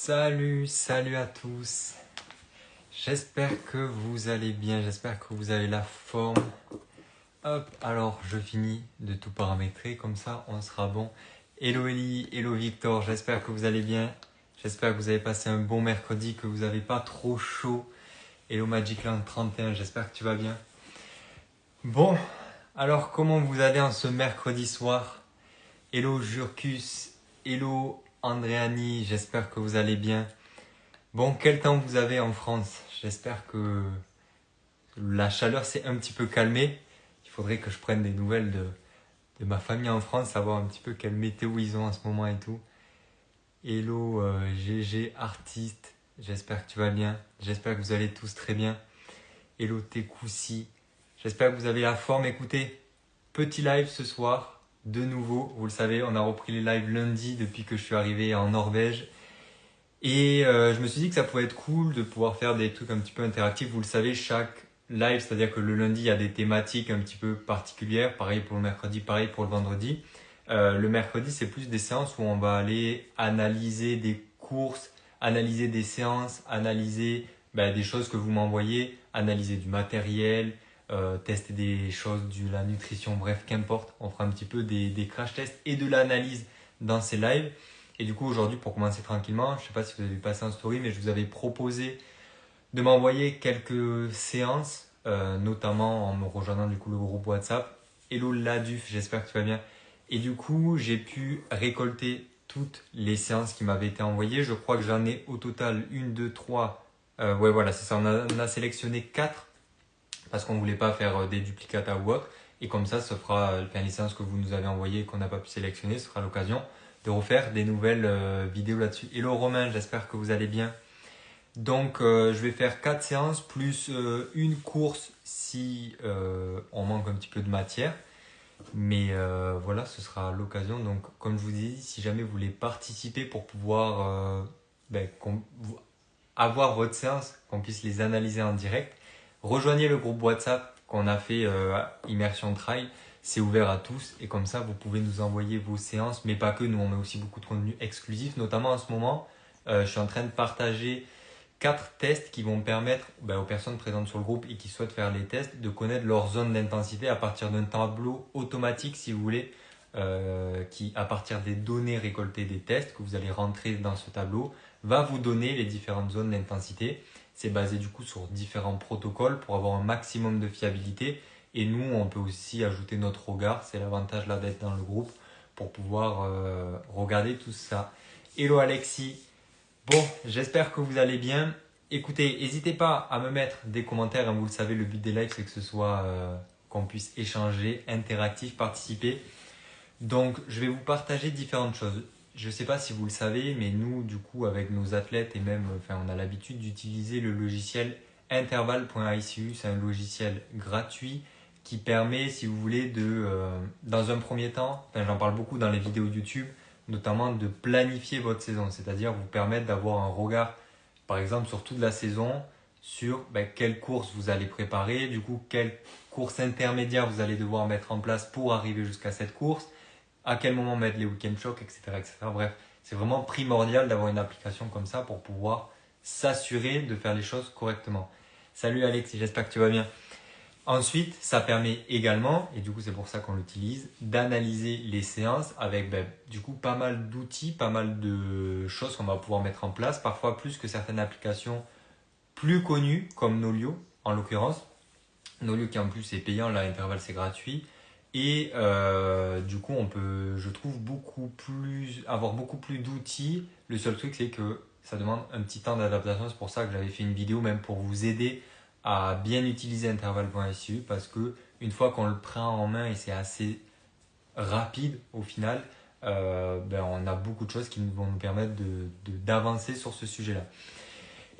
Salut à tous. J'espère que vous allez bien, j'espère que vous avez la forme. Hop, alors je finis de tout paramétrer, comme ça on sera bon. Hello Ellie, hello Victor, j'espère que vous allez bien. J'espère que vous avez passé un bon mercredi, que vous n'avez pas trop chaud. Hello Magicland 31, j'espère que tu vas bien. Bon, alors comment vous allez en ce mercredi soir? Hello Jurkus, hello Andréani, j'espère que vous allez bien. Bon, quel temps vous avez en France? J'espère que la chaleur s'est un petit peu calmée. Il faudrait que je prenne des nouvelles de ma famille en France, savoir un petit peu quelle météo ils ont en ce moment et tout. Hello GG artiste, j'espère que tu vas bien. J'espère que vous allez tous très bien. Hello Tekoussi, j'espère que vous avez la forme. Écoutez, petit live ce soir, de nouveau. Vous le savez, on a repris les lives lundi depuis que je suis arrivé en Norvège. Et je me suis dit que ça pouvait être cool de pouvoir faire des trucs un petit peu interactifs. Vous le savez, chaque live, c'est-à-dire que le lundi, il y a des thématiques un petit peu particulières. Pareil pour le mercredi, pareil pour le vendredi. Le mercredi, c'est plus des séances où on va aller analyser des courses, analyser des séances, analyser des choses que vous m'envoyez, analyser du matériel, tester des choses, de la nutrition, bref, qu'importe. On fera un petit peu des crash tests et de l'analyse dans ces lives. Et du coup, aujourd'hui, pour commencer tranquillement, je ne sais pas si vous avez vu passer en story, mais je vous avais proposé de m'envoyer quelques séances, notamment en me rejoignant du coup le groupe WhatsApp. Hello Laduf, j'espère que tu vas bien. Et du coup, j'ai pu récolter toutes les séances qui m'avaient été envoyées. Je crois que j'en ai au total une, deux, trois. Ouais, voilà, c'est ça. On a sélectionné 4 parce qu'on ne voulait pas faire des duplicata ou autre. Et comme ça fera, les séances que vous nous avez envoyées et qu'on n'a pas pu sélectionner, ce sera l'occasion de refaire des nouvelles vidéos là-dessus. Hello Romain, j'espère que vous allez bien. Donc je vais faire 4 séances plus une course si on manque un petit peu de matière. Mais voilà, ce sera l'occasion. Donc comme je vous ai dit, si jamais vous voulez participer pour pouvoir avoir votre séance, qu'on puisse les analyser en direct, rejoignez le groupe WhatsApp qu'on a fait Immersion Trail. C'est ouvert à tous et comme ça, vous pouvez nous envoyer vos séances, mais pas que. Nous, on met aussi beaucoup de contenu exclusif, notamment en ce moment. Je suis en train de partager 4 tests qui vont permettre aux personnes présentes sur le groupe et qui souhaitent faire les tests de connaître leur zone d'intensité à partir d'un tableau automatique, si vous voulez, qui, à partir des données récoltées des tests que vous allez rentrer dans ce tableau, va vous donner les différentes zones d'intensité. C'est basé du coup sur différents protocoles pour avoir un maximum de fiabilité. Et nous, on peut aussi ajouter notre regard. C'est l'avantage là d'être dans le groupe pour pouvoir regarder tout ça. Hello Alexis. Bon, j'espère que vous allez bien. Écoutez, n'hésitez pas à me mettre des commentaires. Vous le savez, le but des lives, c'est que ce soit qu'on puisse échanger, interactif, participer. Donc, je vais vous partager différentes choses. Je ne sais pas si vous le savez, mais nous, du coup, avec nos athlètes et même, on a l'habitude d'utiliser le logiciel interval.icu. C'est un logiciel gratuit qui permet, si vous voulez, dans un premier temps, j'en parle beaucoup dans les vidéos YouTube, notamment de planifier votre saison, c'est-à-dire vous permettre d'avoir un regard, par exemple, sur toute la saison, sur quelle course vous allez préparer, du coup, quelle course intermédiaire vous allez devoir mettre en place pour arriver jusqu'à cette course, à quel moment mettre les week-end shocks, etc., etc. Bref, c'est vraiment primordial d'avoir une application comme ça pour pouvoir s'assurer de faire les choses correctement. Salut Alex, j'espère que tu vas bien. Ensuite, ça permet également, et du coup c'est pour ça qu'on l'utilise, d'analyser les séances avec du coup pas mal d'outils, pas mal de choses qu'on va pouvoir mettre en place, parfois plus que certaines applications plus connues comme Nolio en l'occurrence. Nolio qui en plus est payant, là l'intervalle c'est gratuit. Et du coup, on peut, je trouve, avoir beaucoup plus d'outils. Le seul truc, c'est que ça demande un petit temps d'adaptation. C'est pour ça que j'avais fait une vidéo même pour vous aider à bien utiliser interval.su parce que une fois qu'on le prend en main et c'est assez rapide au final, on a beaucoup de choses qui vont nous permettre d'avancer sur ce sujet-là.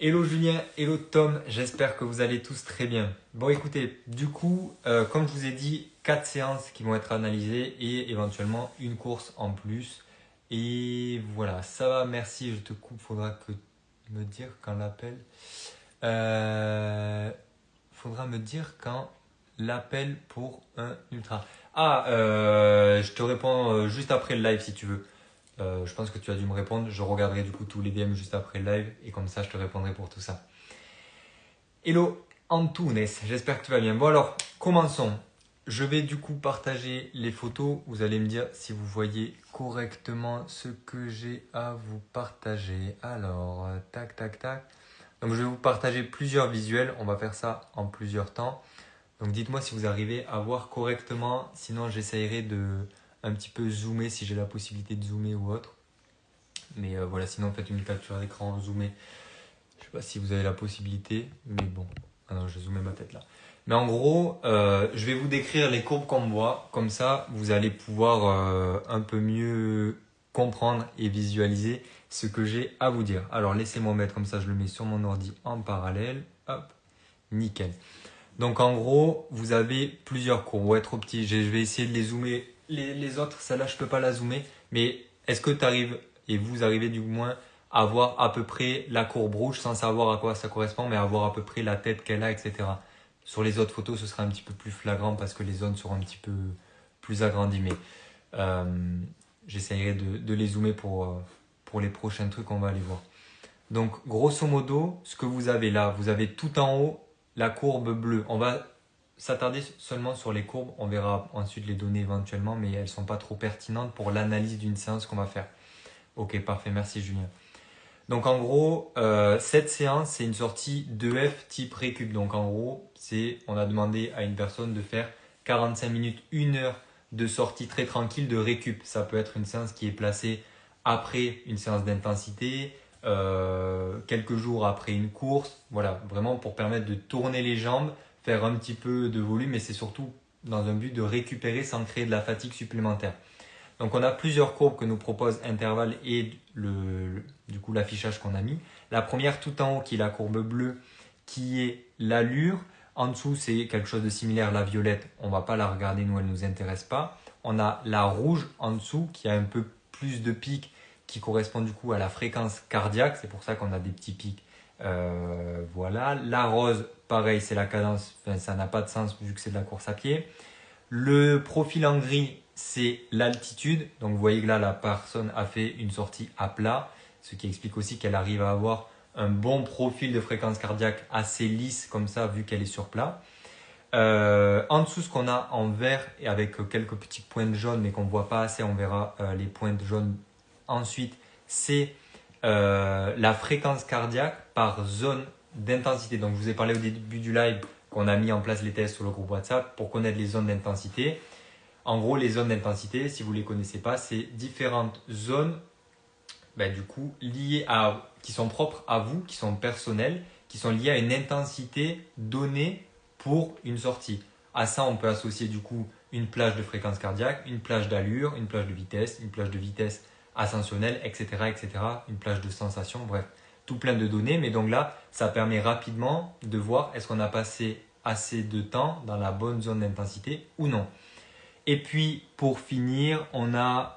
Hello Julien, hello Tom, j'espère que vous allez tous très bien. Bon écoutez, du coup, comme je vous ai dit, 4 séances qui vont être analysées et éventuellement une course en plus. Et voilà, ça va, merci, je te coupe, faudra me dire quand l'appel. Faudra me dire quand l'appel pour un ultra. Ah, je te réponds juste après le live si tu veux. Je pense que tu as dû me répondre. Je regarderai du coup tous les DM juste après le live et comme ça je te répondrai pour tout ça. Hello Antunes, j'espère que tu vas bien. Bon alors, commençons. Je vais du coup partager les photos. Vous allez me dire si vous voyez correctement ce que j'ai à vous partager. Alors, tac, tac, tac. Donc je vais vous partager plusieurs visuels. On va faire ça en plusieurs temps. Donc dites-moi si vous arrivez à voir correctement. Sinon, j'essayerai de un petit peu zoomer si j'ai la possibilité de zoomer ou autre. Mais voilà, sinon faites une capture d'écran zoomée. Je sais pas si vous avez la possibilité, mais bon. Ah non, je vais zoomer ma tête là. Mais en gros, je vais vous décrire les courbes qu'on voit. Comme ça, vous allez pouvoir un peu mieux comprendre et visualiser ce que j'ai à vous dire. Alors, laissez-moi mettre comme ça, je le mets sur mon ordi en parallèle. Hop, nickel. Donc, en gros, vous avez plusieurs courbes. Ouais, trop petit. Je vais essayer de les zoomer. Les autres, celle-là, je peux pas la zoomer. Mais est-ce que tu arrives, et vous arrivez du moins, à voir à peu près la courbe rouge sans savoir à quoi ça correspond, mais à voir à peu près la tête qu'elle a, etc. Sur les autres photos, ce sera un petit peu plus flagrant parce que les zones seront un petit peu plus agrandies. Mais j'essayerai de les zoomer pour les prochains trucs qu'on va aller voir. Donc, grosso modo, ce que vous avez là, vous avez tout en haut la courbe bleue. On va s'attarder seulement sur les courbes. On verra ensuite les données éventuellement, mais elles ne sont pas trop pertinentes pour l'analyse d'une séance qu'on va faire. Ok, parfait. Merci Julien. Donc en gros, cette séance, c'est une sortie 2F type récup. Donc en gros, on a demandé à une personne de faire 45 minutes, 1 heure de sortie très tranquille de récup. Ça peut être une séance qui est placée après une séance d'intensité, quelques jours après une course. Voilà, vraiment pour permettre de tourner les jambes, faire un petit peu de volume, mais c'est surtout dans un but de récupérer sans créer de la fatigue supplémentaire. Donc on a plusieurs courbes que nous propose Intervalle et du coup l'affichage qu'on a mis. La première tout en haut qui est la courbe bleue qui est l'allure. En dessous c'est quelque chose de similaire, la violette. On ne va pas la regarder, nous elle ne nous intéresse pas. On a la rouge en dessous qui a un peu plus de pics qui correspond du coup à la fréquence cardiaque. C'est pour ça qu'on a des petits pics. Voilà. La rose, pareil, c'est la cadence. Enfin, ça n'a pas de sens vu que c'est de la course à pied. Le profil en gris, c'est l'altitude. Donc vous voyez que là, la personne a fait une sortie à plat, ce qui explique aussi qu'elle arrive à avoir un bon profil de fréquence cardiaque assez lisse comme ça, vu qu'elle est sur plat. En dessous, ce qu'on a en vert et avec quelques petits points jaunes, mais qu'on ne voit pas assez, on verra les points jaunes ensuite, c'est la fréquence cardiaque par zone d'intensité. Donc je vous ai parlé au début du live qu'on a mis en place les tests sur le groupe WhatsApp pour connaître les zones d'intensité. En gros, les zones d'intensité, si vous ne les connaissez pas, c'est différentes zones du coup, qui sont propres à vous, qui sont personnelles, qui sont liées à une intensité donnée pour une sortie. À ça, on peut associer du coup une plage de fréquence cardiaque, une plage d'allure, une plage de vitesse ascensionnelle, etc., etc., une plage de sensation, bref, tout plein de données. Mais donc là, ça permet rapidement de voir est-ce qu'on a passé assez de temps dans la bonne zone d'intensité ou non. Et puis pour finir, on a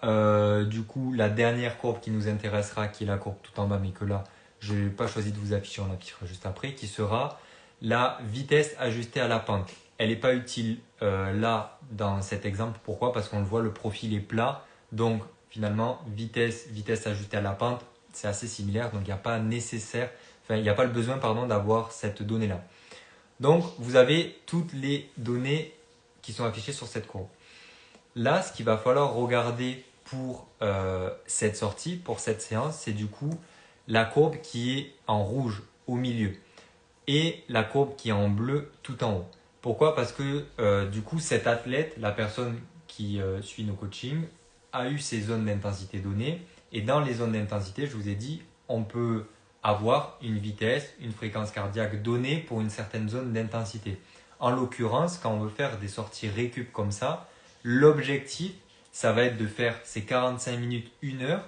du coup la dernière courbe qui nous intéressera, qui est la courbe tout en bas, mais que là, je n'ai pas choisi de vous afficher, on l'affichera juste après, qui sera la vitesse ajustée à la pente. Elle n'est pas utile là dans cet exemple. Pourquoi? Parce qu'on le voit, le profil est plat. Donc finalement, vitesse ajustée à la pente, c'est assez similaire. Donc il n'y a pas il n'y a pas le besoin d'avoir cette donnée-là. Donc vous avez toutes les données qui sont affichées sur cette courbe. Là, ce qu'il va falloir regarder pour cette sortie, pour cette séance, c'est du coup la courbe qui est en rouge au milieu et la courbe qui est en bleu tout en haut. Pourquoi? Parce que du coup, cet athlète, la personne qui suit nos coachings, a eu ses zones d'intensité données. Et dans les zones d'intensité, je vous ai dit, on peut avoir une vitesse, une fréquence cardiaque donnée pour une certaine zone d'intensité. En l'occurrence, quand on veut faire des sorties récup comme ça, l'objectif, ça va être de faire ces 45 minutes, 1 heure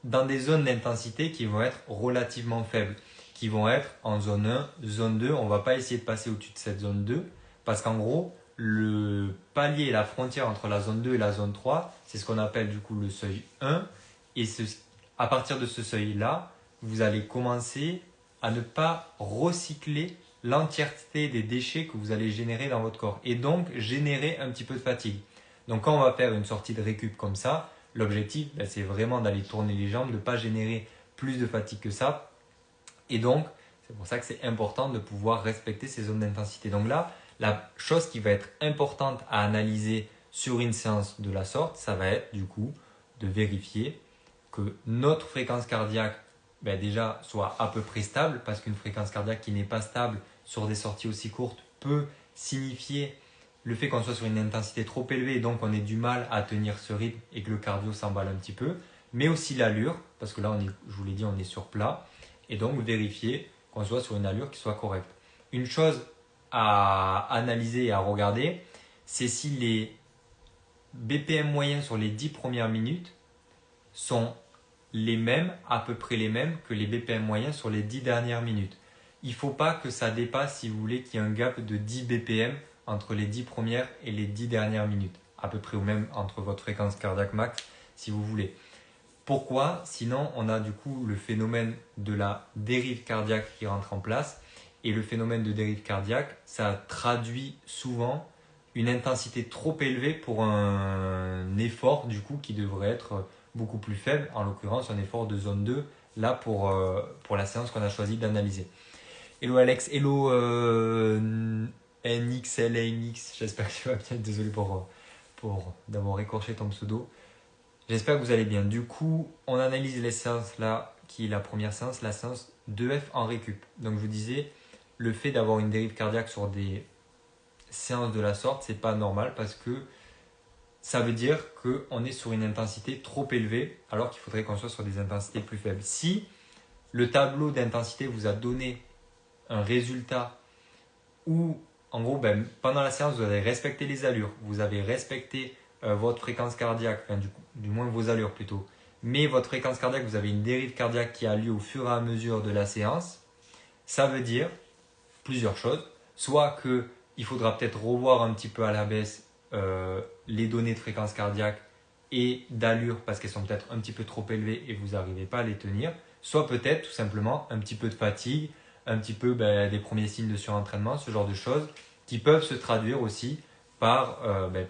dans des zones d'intensité qui vont être relativement faibles, qui vont être en zone 1, zone 2. On ne va pas essayer de passer au-dessus de cette zone 2 parce qu'en gros, le palier et la frontière entre la zone 2 et la zone 3, c'est ce qu'on appelle du coup le seuil 1. Et à partir de ce seuil-là, vous allez commencer à ne pas recycler l'entièreté des déchets que vous allez générer dans votre corps et donc générer un petit peu de fatigue. Donc quand on va faire une sortie de récup comme ça, L'objectif, c'est vraiment d'aller tourner les jambes, de ne pas générer plus de fatigue que ça. Et donc, c'est pour ça que c'est important de pouvoir respecter ces zones d'intensité. Donc là, la chose qui va être importante à analyser sur une séance de la sorte, ça va être du coup de vérifier que notre fréquence cardiaque déjà soit à peu près stable, parce qu'une fréquence cardiaque qui n'est pas stable sur des sorties aussi courtes peut signifier le fait qu'on soit sur une intensité trop élevée et donc on ait du mal à tenir ce rythme et que le cardio s'emballe un petit peu, mais aussi l'allure, parce que là, je vous l'ai dit, on est sur plat, et donc vérifier qu'on soit sur une allure qui soit correcte. Une chose à analyser et à regarder, c'est si les BPM moyens sur les 10 premières minutes sont les mêmes, à peu près les mêmes que les BPM moyens sur les 10 dernières minutes. Il ne faut pas que ça dépasse, si vous voulez, qu'il y ait un gap de 10 BPM entre les 10 premières et les 10 dernières minutes, à peu près, ou même entre votre fréquence cardiaque max, si vous voulez. Pourquoi? Sinon, on a du coup le phénomène de la dérive cardiaque qui rentre en place. Et le phénomène de dérive cardiaque, ça traduit souvent une intensité trop élevée pour un effort du coup qui devrait être beaucoup plus faible, en l'occurrence un effort de zone 2, là pour la séance qu'on a choisi d'analyser. Hello Alex, hello NXLANX, j'espère que tu vas bien, désolé pour d'avoir écorché ton pseudo. J'espère que vous allez bien. Du coup, on analyse les séances là, qui est la première séance, la séance 2F en récup. Donc je vous disais, le fait d'avoir une dérive cardiaque sur des séances de la sorte, c'est pas normal parce que ça veut dire qu'on est sur une intensité trop élevée alors qu'il faudrait qu'on soit sur des intensités plus faibles. Si le tableau d'intensité vous a donné un résultat où, en gros, pendant la séance, vous avez respecté les allures, vous avez respecté votre fréquence cardiaque, enfin, du moins vos allures plutôt, mais votre fréquence cardiaque, vous avez une dérive cardiaque qui a lieu au fur et à mesure de la séance, ça veut dire plusieurs choses. Soit qu'il faudra peut-être revoir un petit peu à la baisse les données de fréquence cardiaque et d'allure parce qu'elles sont peut-être un petit peu trop élevées et vous n'arrivez pas à les tenir. Soit peut-être tout simplement un petit peu de fatigue, un petit peu des premiers signes de surentraînement, ce genre de choses qui peuvent se traduire aussi par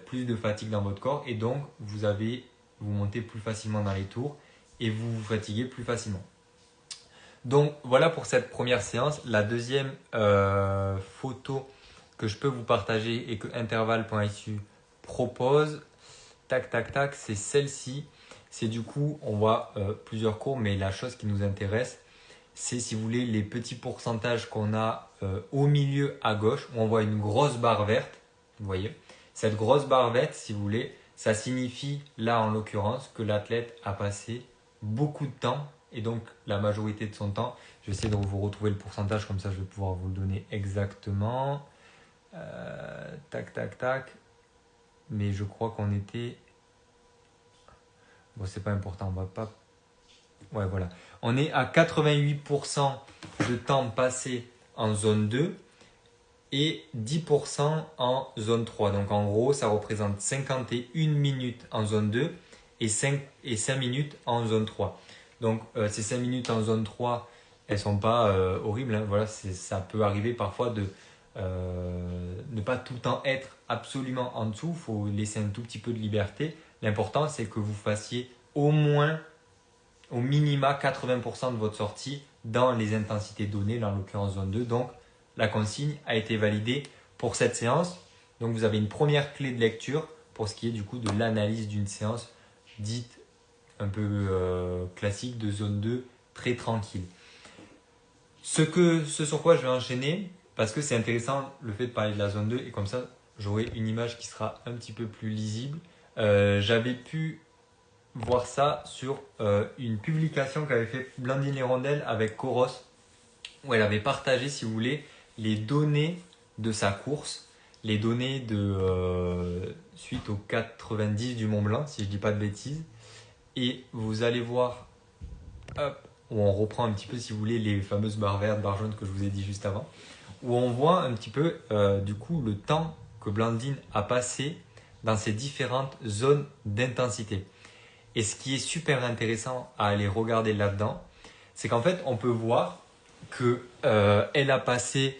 plus de fatigue dans votre corps et donc vous montez plus facilement dans les tours et vous vous fatiguez plus facilement. Donc voilà pour cette première séance. La deuxième photo que je peux vous partager et que intervalle.isu propose, tac tac tac, c'est celle-ci. C'est du coup, on voit plusieurs courbes, mais la chose qui nous intéresse, c'est si vous voulez les petits pourcentages qu'on a au milieu à gauche, où on voit une grosse barre verte. Vous voyez, cette grosse barre verte, si vous voulez, ça signifie là en l'occurrence que l'athlète a passé beaucoup de temps et donc la majorité de son temps. Je vais essayer de vous retrouver le pourcentage, comme ça je vais pouvoir vous le donner exactement. Tac, tac, tac. Mais je crois qu'on était... Bon, c'est pas important, on va pas... Ouais, voilà. On est à 88% de temps passé en zone 2 et 10% en zone 3. Donc en gros, ça représente 51 minutes en zone 2 et 5 minutes en zone 3. Donc ces 5 minutes en zone 3, elles ne sont pas horribles. Hein. Voilà, ça peut arriver parfois de ne pas tout le temps être absolument en dessous. Il faut laisser un tout petit peu de liberté. L'important, c'est que vous fassiez au moins, au minima, 80% de votre sortie dans les intensités données, là, en l'occurrence zone 2. Donc, la consigne a été validée pour cette séance. Donc, vous avez une première clé de lecture pour ce qui est du coup de l'analyse d'une séance dite un peu classique de zone 2, très tranquille. Ce sur quoi je vais enchaîner, parce que c'est intéressant le fait de parler de la zone 2 et comme ça j'aurai une image qui sera un petit peu plus lisible. J'avais pu voir ça sur une publication qu'avait fait Blandine Lérondelle avec Coros, où elle avait partagé, si vous voulez, les données de sa course, les données de suite au 90 du Mont Blanc, si je ne dis pas de bêtises. Et vous allez voir, hop, où on reprend un petit peu, si vous voulez, les fameuses barres vertes, barres jaunes que je vous ai dit juste avant, où on voit un petit peu, du coup, le temps que Blandine a passé dans ces différentes zones d'intensité. Et ce qui est super intéressant à aller regarder là-dedans, c'est qu'en fait, on peut voir qu'elle a passé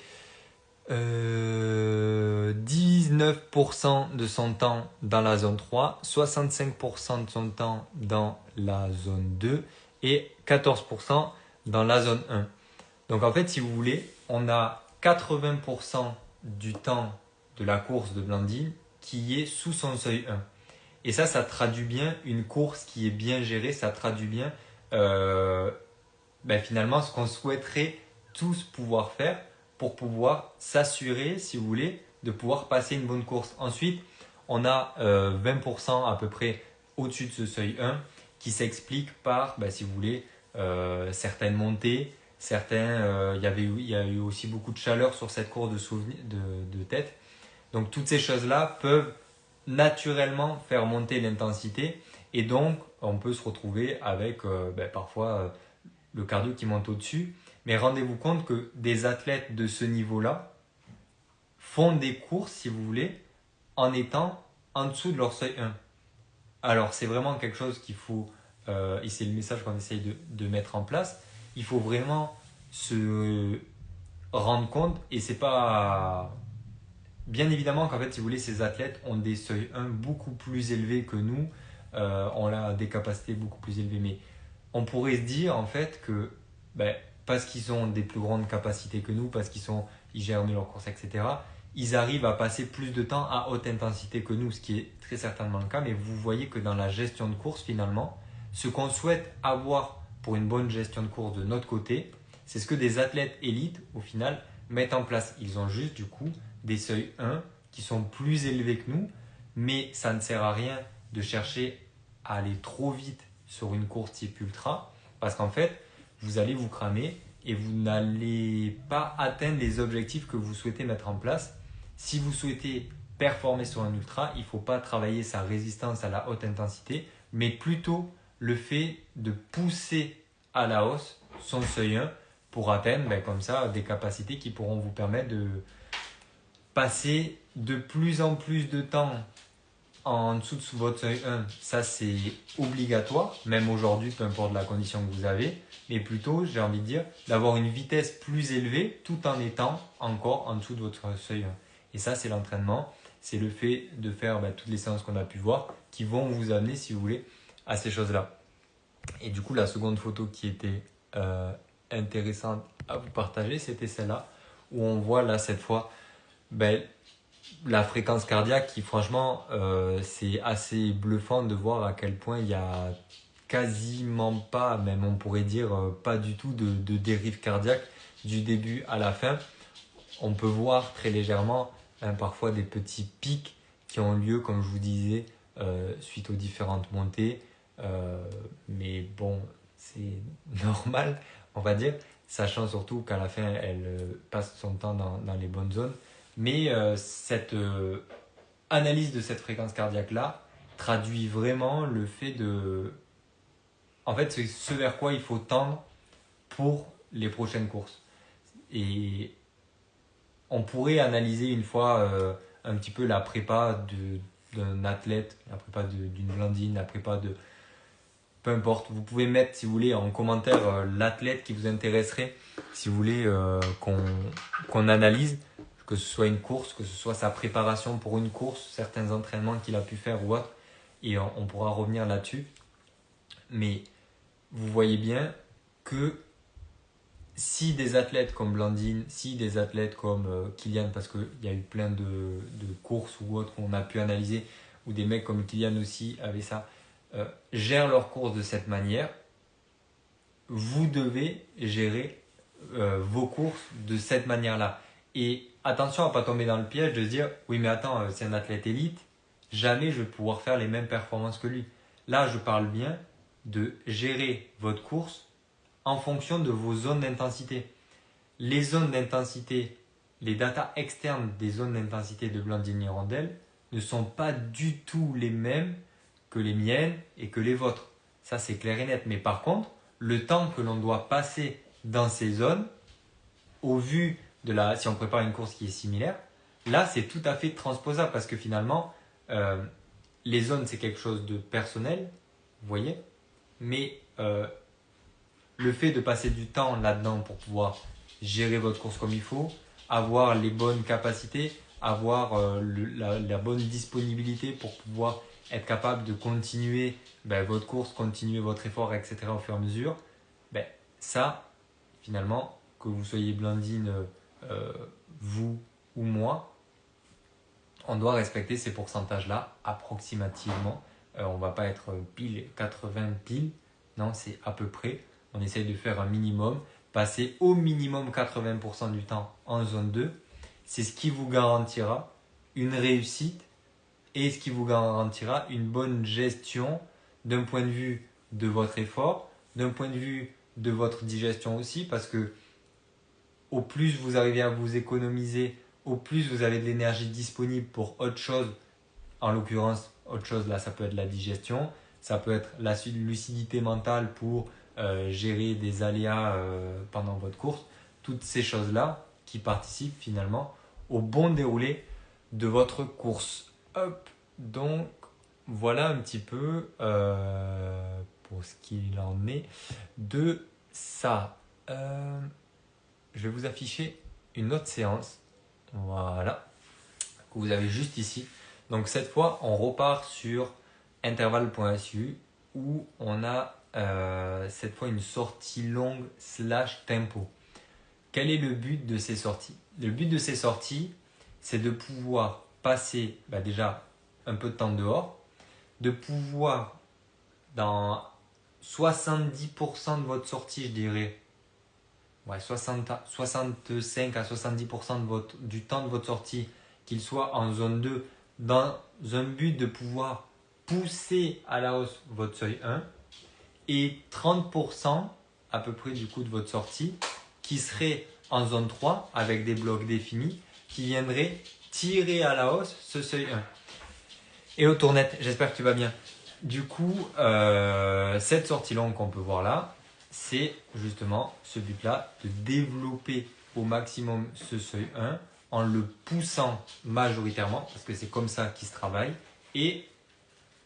19% de son temps dans la zone 3, 65% de son temps dans la zone 2 et 14% dans la zone 1. Donc en fait, si vous voulez, on a 80% du temps de la course de Blandine qui est sous son seuil 1. Et ça traduit bien une course qui est bien gérée, ça traduit bien finalement ce qu'on souhaiterait tous pouvoir faire pour pouvoir s'assurer, si vous voulez, de pouvoir passer une bonne course. Ensuite, on a 20% à peu près au-dessus de ce seuil 1 qui s'explique par, si vous voulez, certaines montées, il y a eu aussi beaucoup de chaleur sur cette course de tête. Donc toutes ces choses-là peuvent naturellement faire monter l'intensité et donc on peut se retrouver avec parfois le cardio qui monte au-dessus. Mais rendez-vous compte que des athlètes de ce niveau-là font des courses, si vous voulez, en étant en dessous de leur seuil 1. Alors c'est vraiment quelque chose qu'il faut, et c'est le message qu'on essaye de mettre en place, il faut vraiment se rendre compte, et c'est pas... Bien évidemment qu'en fait, si vous voulez, ces athlètes ont des seuils 1 beaucoup plus élevés que nous, on a des capacités beaucoup plus élevées, mais on pourrait se dire en fait que parce qu'ils ont des plus grandes capacités que nous, parce ils gèrent mieux leur course, etc., ils arrivent à passer plus de temps à haute intensité que nous, ce qui est très certainement le cas. Mais vous voyez que dans la gestion de course, finalement, ce qu'on souhaite avoir pour une bonne gestion de course de notre côté, c'est ce que des athlètes élites, au final, mettent en place. Ils ont juste, du coup, des seuils 1 qui sont plus élevés que nous, mais ça ne sert à rien de chercher à aller trop vite sur une course type ultra, parce qu'en fait, vous allez vous cramer et vous n'allez pas atteindre les objectifs que vous souhaitez mettre en place. Si vous souhaitez performer sur un ultra, il ne faut pas travailler sa résistance à la haute intensité, mais plutôt le fait de pousser à la hausse son seuil 1 pour atteindre comme ça des capacités qui pourront vous permettre de passer de plus en plus de temps en dessous de votre seuil 1. Ça, c'est obligatoire, même aujourd'hui, peu importe la condition que vous avez, mais plutôt, j'ai envie de dire, d'avoir une vitesse plus élevée tout en étant encore en dessous de votre seuil 1. Et ça, c'est l'entraînement, c'est le fait de faire toutes les séances qu'on a pu voir qui vont vous amener, si vous voulez, à ces choses-là. Et du coup, la seconde photo qui était intéressante à vous partager, c'était celle-là, où on voit là, cette fois, la fréquence cardiaque qui franchement c'est assez bluffant de voir à quel point il y a quasiment pas, même on pourrait dire pas du tout de dérive cardiaque du début à la fin. On peut voir très légèrement parfois des petits pics qui ont lieu, comme je vous disais, suite aux différentes montées. Mais bon, c'est normal, on va dire, sachant surtout qu'à la fin, elle passe son temps dans les bonnes zones. Mais cette analyse de cette fréquence cardiaque-là traduit vraiment le fait de... En fait, c'est ce vers quoi il faut tendre pour les prochaines courses. Et on pourrait analyser une fois un petit peu la prépa d'un athlète, la prépa d'une Blandine, la prépa de... Peu importe, vous pouvez mettre, si vous voulez, en commentaire l'athlète qui vous intéresserait, si vous voulez qu'on analyse, que ce soit une course, que ce soit sa préparation pour une course, certains entraînements qu'il a pu faire ou autre, et on pourra revenir là-dessus. Mais vous voyez bien que si des athlètes comme Blandine, si des athlètes comme Kylian, parce qu'il y a eu plein de courses ou autres qu'on a pu analyser, ou des mecs comme Kylian aussi avaient ça, gèrent leur course de cette manière, vous devez gérer vos courses de cette manière-là. Et attention à ne pas tomber dans le piège de se dire oui mais attends, c'est un athlète élite, jamais je vais pouvoir faire les mêmes performances que lui. Là je parle bien de gérer votre course en fonction de vos zones d'intensité. Les zones d'intensité, les datas externes des zones d'intensité de Blandine Hirondelle ne sont pas du tout les mêmes que les miennes et que les vôtres. Ça c'est clair et net. Mais par contre, le temps que l'on doit passer dans ces zones, au vu de si on prépare une course qui est similaire, là c'est tout à fait transposable parce que finalement, les zones c'est quelque chose de personnel, vous voyez, mais le fait de passer du temps là-dedans pour pouvoir gérer votre course comme il faut, avoir les bonnes capacités, avoir la bonne disponibilité pour pouvoir être capable de continuer votre course, continuer votre effort, etc. au fur et à mesure, ça, finalement, que vous soyez Blandine, vous ou moi, on doit respecter ces pourcentages-là approximativement. On ne va pas être pile 80 pile, non, c'est à peu près. On essaye de faire un minimum, passer au minimum 80% du temps en zone 2. C'est ce qui vous garantira une réussite et ce qui vous garantira une bonne gestion d'un point de vue de votre effort, d'un point de vue de votre digestion aussi, parce que au plus vous arrivez à vous économiser, au plus vous avez de l'énergie disponible pour autre chose. En l'occurrence, autre chose là, ça peut être la digestion, ça peut être la lucidité mentale pour gérer des aléas pendant votre course. Toutes ces choses-là qui participent finalement au bon déroulé de votre course. Hop, donc voilà un petit peu pour ce qu'il en est de ça. Je vais vous afficher une autre séance. Voilà. Que vous avez juste ici. Donc cette fois, on repart sur intervalle.su où on a cette fois une sortie longue / tempo. Quel est le but de ces sorties? Le but de ces sorties, c'est de pouvoir passer déjà un peu de temps dehors, de pouvoir dans 70% de votre sortie, je dirais, 65 à 70% du temps de votre sortie, qu'il soit en zone 2, dans un but de pouvoir pousser à la hausse votre seuil 1, et 30% à peu près du coup de votre sortie qui serait en zone 3 avec des blocs définis qui viendraient tirer à la hausse ce seuil 1. Hello Tournette, j'espère que tu vas bien. Du coup, cette sortie longue qu'on peut voir là, c'est justement ce but-là, de développer au maximum ce seuil 1 en le poussant majoritairement, parce que c'est comme ça qu'il se travaille, et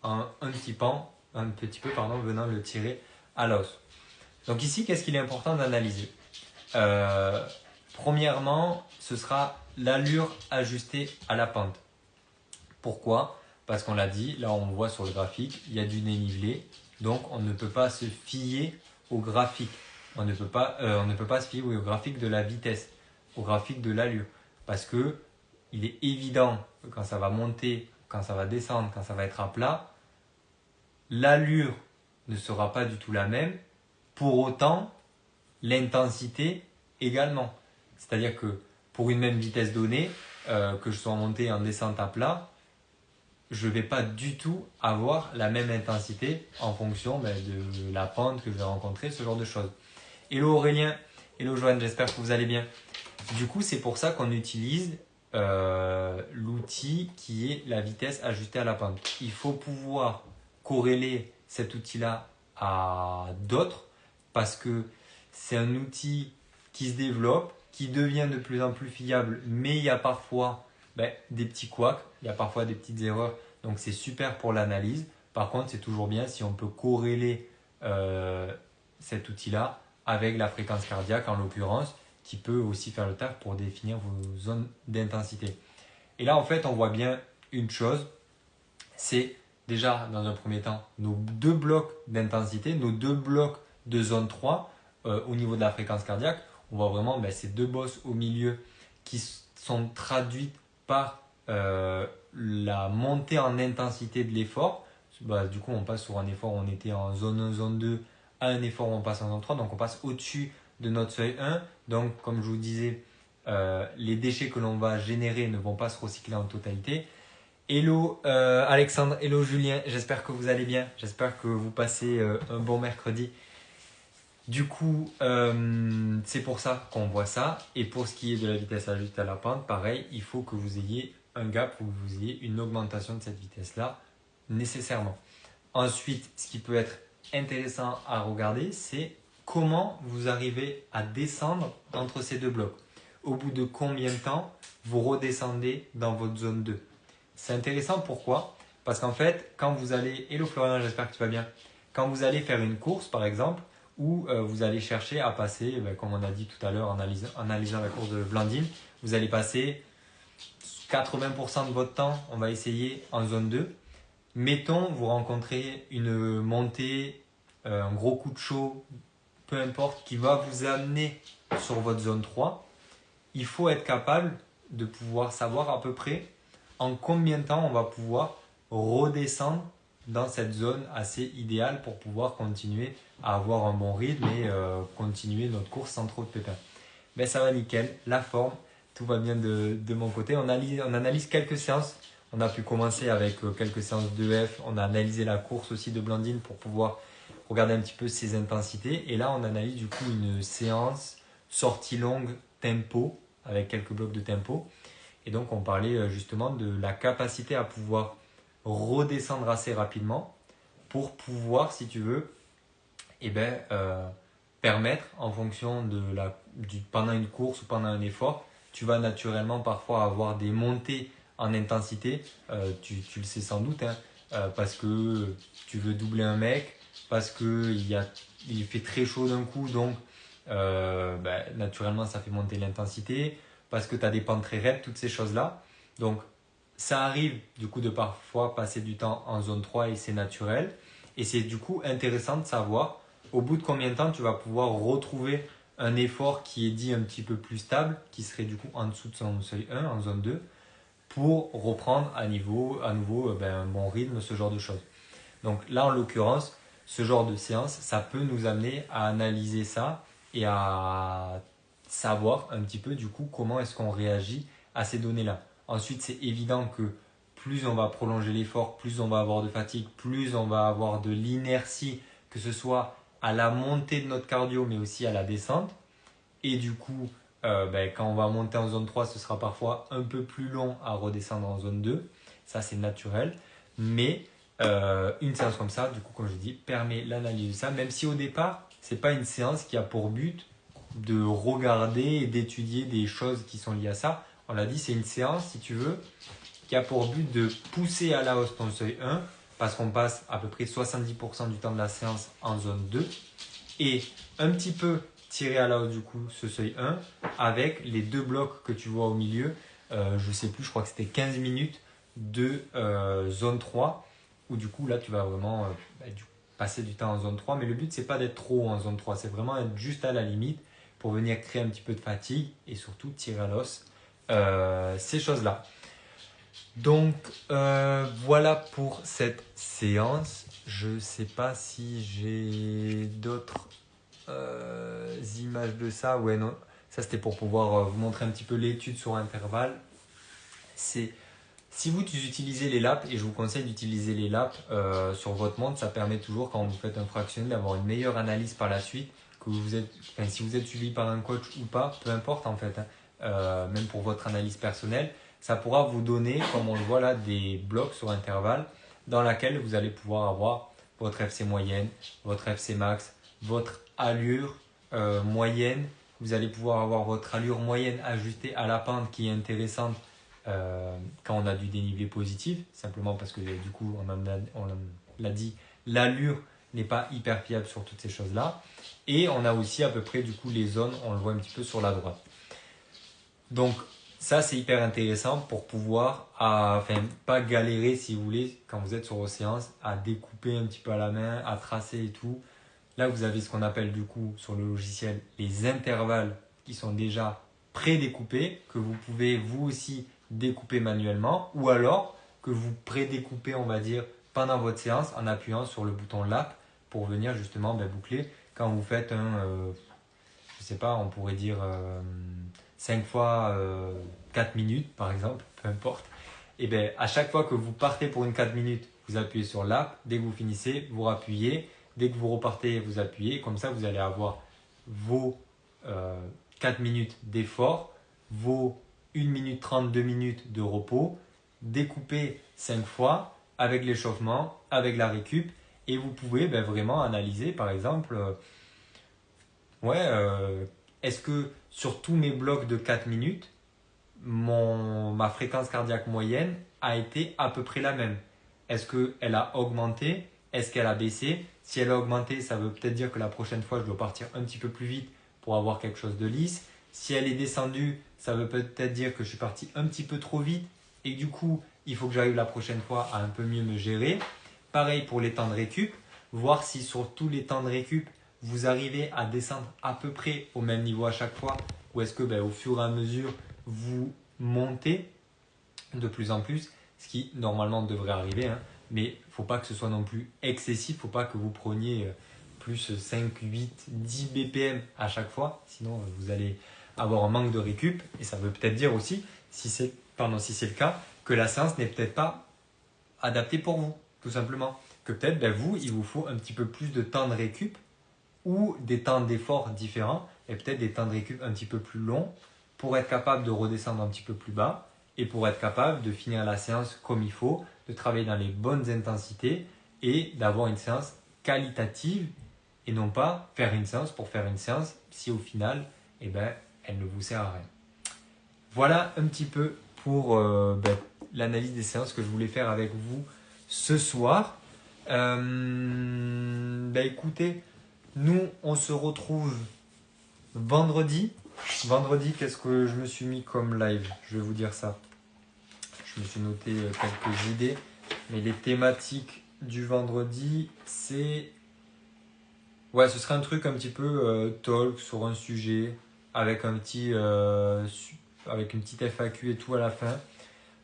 un petit peu venant le tirer à l'os. Donc ici, qu'est-ce qu'il est important d'analyser? Premièrement, ce sera l'allure ajustée à la pente. Pourquoi? Parce qu'on l'a dit, là on voit sur le graphique, il y a du dénivelé, donc on ne peut pas se fier au graphique. On ne peut pas se fier au graphique de la vitesse, au graphique de l'allure. Parce que il est évident que quand ça va monter, quand ça va descendre, quand ça va être à plat, l'allure ne sera pas du tout la même. Pour autant, l'intensité également. C'est-à-dire que pour une même vitesse donnée, que je sois en montée, en descente à plat, je ne vais pas du tout avoir la même intensité en fonction de la pente que je vais rencontrer, ce genre de choses. Hello Aurélien, hello Joanne, j'espère que vous allez bien. Du coup, c'est pour ça qu'on utilise l'outil qui est la vitesse ajustée à la pente. Il faut pouvoir corréler cet outil-là à d'autres parce que c'est un outil qui se développe, qui devient de plus en plus fiable, mais il y a parfois des petits couacs, il y a parfois des petites erreurs, donc c'est super pour l'analyse. Par contre, c'est toujours bien si on peut corréler cet outil-là avec la fréquence cardiaque en l'occurrence, qui peut aussi faire le taf pour définir vos zones d'intensité. Et là, en fait, on voit bien une chose, c'est déjà dans un premier temps nos deux blocs d'intensité, nos deux blocs de zone 3 au niveau de la fréquence cardiaque. On voit vraiment ces deux bosses au milieu qui sont traduites par la montée en intensité de l'effort. Du coup, on passe sur un effort où on était en zone 1, zone 2, à un effort où on passe en zone 3. Donc, on passe au-dessus de notre seuil 1. Donc, comme je vous disais, les déchets que l'on va générer ne vont pas se recycler en totalité. Hello Alexandre, hello Julien, j'espère que vous allez bien. J'espère que vous passez un bon mercredi. Du coup, c'est pour ça qu'on voit ça. Et pour ce qui est de la vitesse ajustée à la pente, pareil, il faut que vous ayez un gap ou que vous ayez une augmentation de cette vitesse-là nécessairement. Ensuite, ce qui peut être intéressant à regarder, c'est comment vous arrivez à descendre entre ces deux blocs. Au bout de combien de temps vous redescendez dans votre zone 2. C'est intéressant, pourquoi? Parce qu'en fait, quand vous allez, hello Florian, j'espère que tu vas bien, quand vous allez faire une course par exemple, où vous allez chercher à passer, comme on a dit tout à l'heure en analysant la course de Blandine, vous allez passer 80% de votre temps, on va essayer en zone 2. Mettons, vous rencontrez une montée, un gros coup de chaud, peu importe, qui va vous amener sur votre zone 3. Il faut être capable de pouvoir savoir à peu près en combien de temps on va pouvoir redescendre dans cette zone assez idéale pour pouvoir continuer à avoir un bon rythme et continuer notre course sans trop de pépins. Ben, ça va nickel, la forme, tout va bien de mon côté. On analyse quelques séances. On a pu commencer avec quelques séances d'EF. On a analysé la course aussi de Blandine pour pouvoir regarder un petit peu ses intensités. Et là, on analyse du coup une séance sortie longue tempo avec quelques blocs de tempo. Et donc, on parlait justement de la capacité à pouvoir redescendre assez rapidement pour pouvoir, si tu veux, permettre en fonction pendant une course ou pendant un effort, tu vas naturellement parfois avoir des montées en intensité, tu le sais sans doute, hein, parce que tu veux doubler un mec, parce qu'il fait très chaud d'un coup, donc naturellement ça fait monter l'intensité, parce que tu as des pentes très raides, toutes ces choses-là. Donc ça arrive du coup de parfois passer du temps en zone 3 et c'est naturel. Et c'est du coup intéressant de savoir au bout de combien de temps tu vas pouvoir retrouver un effort qui est dit un petit peu plus stable, qui serait du coup en dessous de son seuil 1, en zone 2, pour reprendre à nouveau un bon rythme, ce genre de choses. Donc là, en l'occurrence, ce genre de séance, ça peut nous amener à analyser ça et à savoir un petit peu du coup comment est-ce qu'on réagit à ces données-là. Ensuite, c'est évident que plus on va prolonger l'effort, plus on va avoir de fatigue, plus on va avoir de l'inertie, que ce soit à la montée de notre cardio, mais aussi à la descente. Et du coup, quand on va monter en zone 3, ce sera parfois un peu plus long à redescendre en zone 2. Ça, c'est naturel. Mais une séance comme ça, du coup, comme je dis, permet l'analyse de ça, même si au départ, ce n'est pas une séance qui a pour but de regarder et d'étudier des choses qui sont liées à ça. On l'a dit, c'est une séance, si tu veux, qui a pour but de pousser à la hausse ton seuil 1, parce qu'on passe à peu près 70% du temps de la séance en zone 2, et un petit peu tirer à la hausse du coup ce seuil 1 avec les deux blocs que tu vois au milieu. Je sais plus, je crois que c'était 15 minutes de zone 3 où du coup là tu vas vraiment passer du temps en zone 3, mais le but c'est pas d'être trop en zone 3, c'est vraiment être juste à la limite pour venir créer un petit peu de fatigue et surtout tirer à l'os ces choses là. Donc voilà pour cette séance. Je sais pas si j'ai d'autres images de ça. Ouais, non. Ça, c'était pour pouvoir vous montrer un petit peu l'étude sur intervalle. Si vous utilisez les laps, et je vous conseille d'utiliser les laps sur votre montre, ça permet toujours, quand vous faites un fractionné, d'avoir une meilleure analyse par la suite. Si vous êtes suivi par un coach ou pas, peu importe en fait, hein, même pour votre analyse personnelle, ça pourra vous donner, comme on le voit là, des blocs sur intervalle dans lesquels vous allez pouvoir avoir votre FC moyenne, votre FC max, votre allure moyenne. Vous allez pouvoir avoir votre allure moyenne ajustée à la pente qui est intéressante quand on a du dénivelé positif, simplement parce que du coup, on l'a dit, l'allure n'est pas hyper fiable sur toutes ces choses-là. Et on a aussi à peu près du coup les zones, on le voit un petit peu sur la droite. Donc ça, c'est hyper intéressant pour pouvoir, pas galérer si vous voulez, quand vous êtes sur vos séances, à découper un petit peu à la main, à tracer et tout. Là, vous avez ce qu'on appelle du coup sur le logiciel les intervalles qui sont déjà pré-découpés, que vous pouvez vous aussi découper manuellement, ou alors que vous pré-découpez, on va dire, pendant votre séance en appuyant sur le bouton lap pour venir justement boucler. Quand vous faites je sais pas, on pourrait dire 5 fois 4 minutes par exemple, peu importe. Et bien à chaque fois que vous partez pour une 4 minutes, vous appuyez sur lap, dès que vous finissez, vous rappuyez. Dès que vous repartez, vous appuyez. Comme ça, vous allez avoir vos 4 minutes d'effort, vos 1 minute 30, 2 minutes de repos, découpés 5 fois avec l'échauffement, avec la récup. Et vous pouvez vraiment analyser, par exemple, est-ce que sur tous mes blocs de 4 minutes, ma fréquence cardiaque moyenne a été à peu près la même? Est-ce qu'elle a augmenté? Est-ce qu'elle a baissé? Si elle a augmenté, ça veut peut-être dire que la prochaine fois, je dois partir un petit peu plus vite pour avoir quelque chose de lisse. Si elle est descendue, ça veut peut-être dire que je suis parti un petit peu trop vite et que du coup, il faut que j'arrive la prochaine fois à un peu mieux me gérer. Pareil pour les temps de récup, voir si sur tous les temps de récup, vous arrivez à descendre à peu près au même niveau à chaque fois ou est-ce que au fur et à mesure, vous montez de plus en plus, ce qui normalement devrait arriver, hein, mais il ne faut pas que ce soit non plus excessif, il ne faut pas que vous preniez plus 5, 8, 10 BPM à chaque fois, sinon vous allez avoir un manque de récup et ça veut peut-être dire aussi, si c'est le cas, que la séance n'est peut-être pas adaptée pour vous, tout simplement. Que peut-être vous, il vous faut un petit peu plus de temps de récup ou des temps d'effort différents et peut-être des temps de récup un petit peu plus longs pour être capable de redescendre un petit peu plus bas et pour être capable de finir la séance comme il faut, de travailler dans les bonnes intensités et d'avoir une séance qualitative et non pas faire une séance pour faire une séance si au final, elle ne vous sert à rien. Voilà un petit peu pour l'analyse des séances que je voulais faire avec vous ce soir. Écoutez, nous on se retrouve vendredi. Vendredi, qu'est-ce que je me suis mis comme live? Je vais vous dire ça. Je me suis noté quelques idées. Mais les thématiques du vendredi, c'est... Ouais, ce serait un truc un petit peu talk sur un sujet avec avec une petite FAQ et tout à la fin.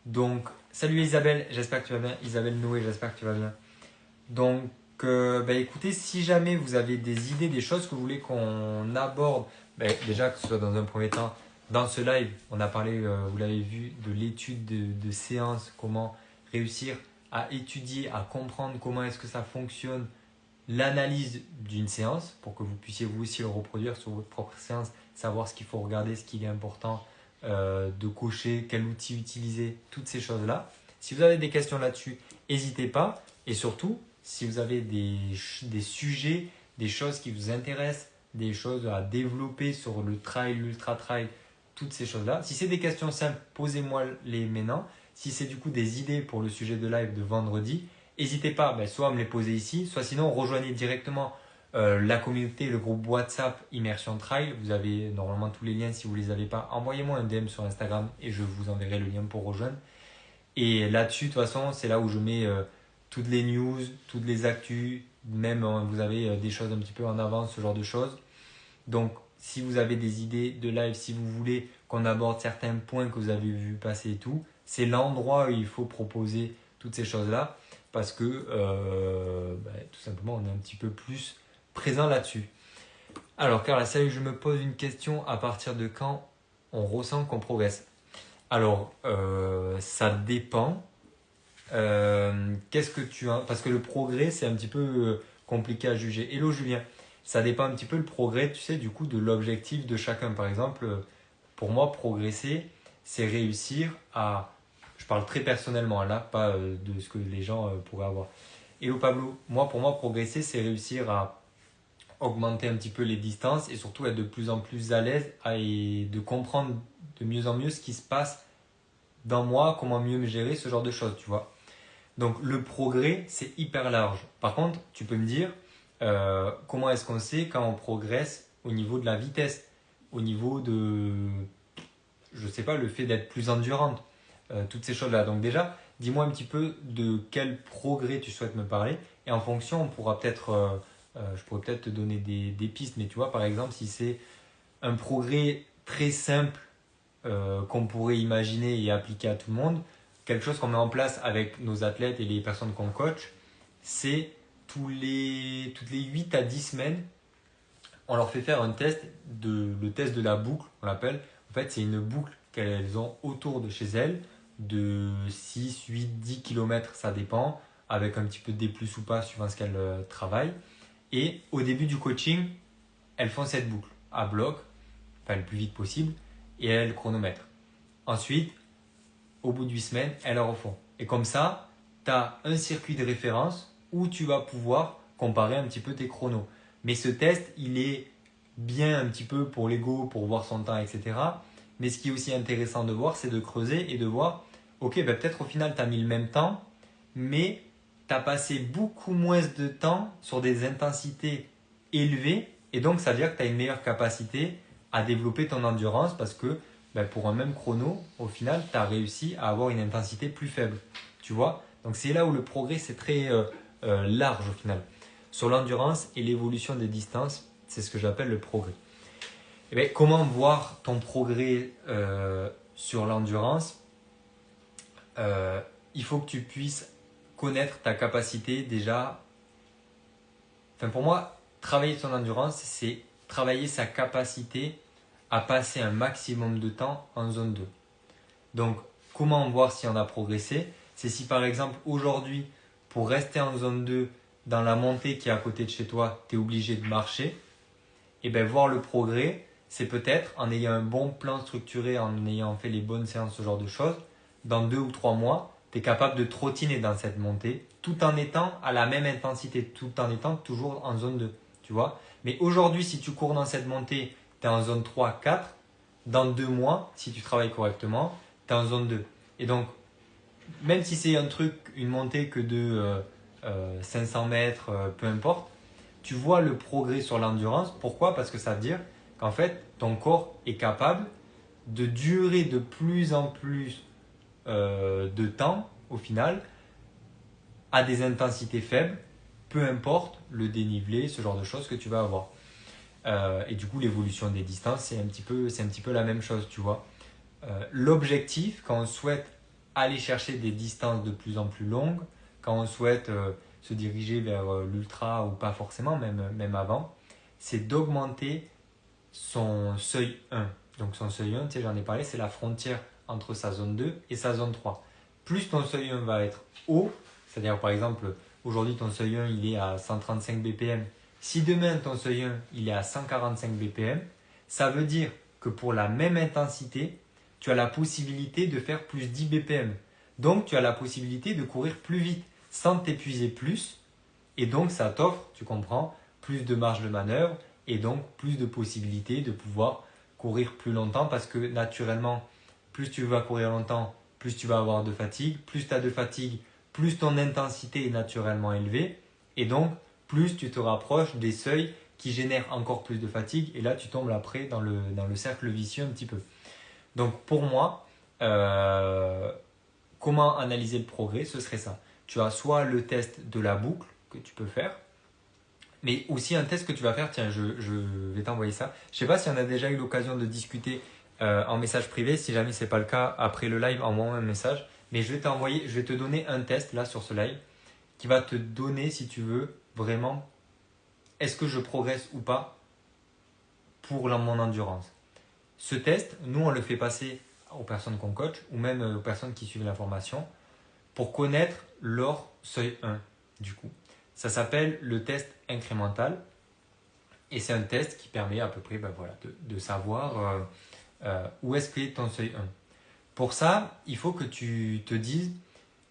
Donc, salut Isabelle, j'espère que tu vas bien. Isabelle Noé, j'espère que tu vas bien. Donc, écoutez, si jamais vous avez des idées, des choses que vous voulez qu'on aborde, déjà que ce soit dans un premier temps, dans ce live, on a parlé, vous l'avez vu, de l'étude de séance, comment réussir à étudier, à comprendre comment est-ce que ça fonctionne, l'analyse d'une séance pour que vous puissiez vous aussi le reproduire sur votre propre séance, savoir ce qu'il faut regarder, ce qu'il est important de cocher, quel outil utiliser, toutes ces choses-là. Si vous avez des questions là-dessus, n'hésitez pas. Et surtout, si vous avez des sujets, des choses qui vous intéressent, des choses à développer sur le trail, l'ultra trail, toutes ces choses-là. Si c'est des questions simples, posez-moi les maintenant. Si c'est du coup des idées pour le sujet de live de vendredi, n'hésitez pas soit à me les poser ici, soit sinon rejoignez directement la communauté, le groupe WhatsApp Immersion Trail. Vous avez normalement tous les liens. Si vous ne les avez pas, envoyez-moi un DM sur Instagram et je vous enverrai le lien pour rejoindre. Et là-dessus, de toute façon, c'est là où je mets toutes les news, toutes les actus, même vous avez des choses un petit peu en avance, ce genre de choses. Donc, si vous avez des idées de live, si vous voulez qu'on aborde certains points que vous avez vu passer et tout, c'est l'endroit où il faut proposer toutes ces choses-là parce que tout simplement, on est un petit peu plus présent là-dessus. Alors, Carla, salut, je me pose une question. À partir de quand on ressent qu'on progresse? Alors, ça dépend. Qu'est-ce que tu as? Parce que le progrès, c'est un petit peu compliqué à juger. Hello Julien, ça dépend un petit peu le progrès, tu sais, du coup, de l'objectif de chacun. Par exemple, pour moi, progresser, c'est réussir à... Je parle très personnellement, là, pas de ce que les gens pourraient avoir. Hello Pablo, pour moi, progresser, c'est réussir à augmenter un petit peu les distances et surtout être de plus en plus à l'aise et de comprendre de mieux en mieux ce qui se passe dans moi, comment mieux me gérer, ce genre de choses, tu vois. Donc le progrès, c'est hyper large. Par contre, tu peux me dire comment est-ce qu'on sait quand on progresse au niveau de la vitesse, au niveau de, je sais pas, le fait d'être plus endurante, toutes ces choses-là. Donc déjà, dis-moi un petit peu de quel progrès tu souhaites me parler et en fonction, on pourra peut-être, je pourrais peut-être te donner des pistes. Mais tu vois, par exemple, si c'est un progrès très simple qu'on pourrait imaginer et appliquer à tout le monde, quelque chose qu'on met en place avec nos athlètes et les personnes qu'on coach, c'est toutes les 8 à 10 semaines, on leur fait faire un test, le test de la boucle, on l'appelle. En fait, c'est une boucle qu'elles ont autour de chez elles, de 6, 8, 10 km, ça dépend, avec un petit peu de D+, ou pas, suivant ce qu'elles travaillent. Et au début du coaching, elles font cette boucle à bloc, enfin le plus vite possible, et elles chronomètrent. Ensuite, au bout de 8 semaines, elles le refont. Et comme ça, tu as un circuit de référence où tu vas pouvoir comparer un petit peu tes chronos. Mais ce test, il est bien un petit peu pour l'ego, pour voir son temps, etc. Mais ce qui est aussi intéressant de voir, c'est de creuser et de voir, ok, peut-être au final, tu as mis le même temps, mais tu as passé beaucoup moins de temps sur des intensités élevées. Et donc, ça veut dire que tu as une meilleure capacité à développer ton endurance parce que pour un même chrono, au final, tu as réussi à avoir une intensité plus faible. Tu vois? Donc c'est là où le progrès, c'est très large au final. Sur l'endurance et l'évolution des distances, c'est ce que j'appelle le progrès. Et bien, comment voir ton progrès sur l'endurance? Il faut que tu puisses connaître ta capacité déjà. Enfin, pour moi, travailler son endurance, c'est travailler sa capacité à passer un maximum de temps en zone 2. Donc, comment voir si on a progressé? C'est si par exemple aujourd'hui, pour rester en zone 2, dans la montée qui est à côté de chez toi, tu es obligé de marcher. Et bien voir le progrès, c'est peut-être en ayant un bon plan structuré, en ayant fait les bonnes séances, ce genre de choses, dans 2 ou 3 mois, tu es capable de trottiner dans cette montée tout en étant à la même intensité, tout en étant toujours en zone 2. Tu vois? Mais aujourd'hui, si tu cours dans cette montée, tu es en zone 3, 4. Dans 2 mois, si tu travailles correctement, tu es en zone 2. Et donc, même si c'est un truc, une montée que de 500 mètres, peu importe, tu vois le progrès sur l'endurance. Pourquoi? Parce que ça veut dire qu'en fait, ton corps est capable de durer de plus en plus de temps, au final, à des intensités faibles, peu importe le dénivelé, ce genre de choses que tu vas avoir. Et du coup, l'évolution des distances, c'est un petit peu la même chose, tu vois. L'objectif, quand on souhaite aller chercher des distances de plus en plus longues, quand on souhaite se diriger vers l'ultra ou pas forcément, même avant, c'est d'augmenter son seuil 1. Donc son seuil 1, tu sais, j'en ai parlé, c'est la frontière entre sa zone 2 et sa zone 3. Plus ton seuil 1 va être haut, c'est-à-dire par exemple, aujourd'hui ton seuil 1 il est à 135 BPM. Si demain ton seuil 1 il est à 145 BPM, ça veut dire que pour la même intensité, tu as la possibilité de faire plus 10 BPM. Donc tu as la possibilité de courir plus vite sans t'épuiser plus. Et donc ça t'offre, tu comprends, plus de marge de manœuvre et donc plus de possibilités de pouvoir courir plus longtemps parce que naturellement, plus tu vas courir longtemps, plus tu vas avoir de fatigue. Plus tu as de fatigue, plus ton intensité est naturellement élevée. Et donc, plus tu te rapproches des seuils qui génèrent encore plus de fatigue. Et là, tu tombes après dans le cercle vicieux un petit peu. Donc pour moi, comment analyser le progrès? Ce serait ça. Tu as soit le test de la boucle que tu peux faire, mais aussi un test que tu vas faire. Tiens, je vais t'envoyer ça. Je ne sais pas si on a déjà eu l'occasion de discuter en message privé. Si jamais ce n'est pas le cas, après le live, envoie-moi un message. Mais je vais te donner un test là sur ce live qui va te donner, si tu veux, vraiment, est-ce que je progresse ou pas pour mon endurance. Ce test, nous, on le fait passer aux personnes qu'on coach ou même aux personnes qui suivent la formation pour connaître leur seuil 1 du coup. Ça s'appelle le test incrémental et c'est un test qui permet à peu près de savoir où est-ce qu'est ton seuil 1. Pour ça, il faut que tu te dises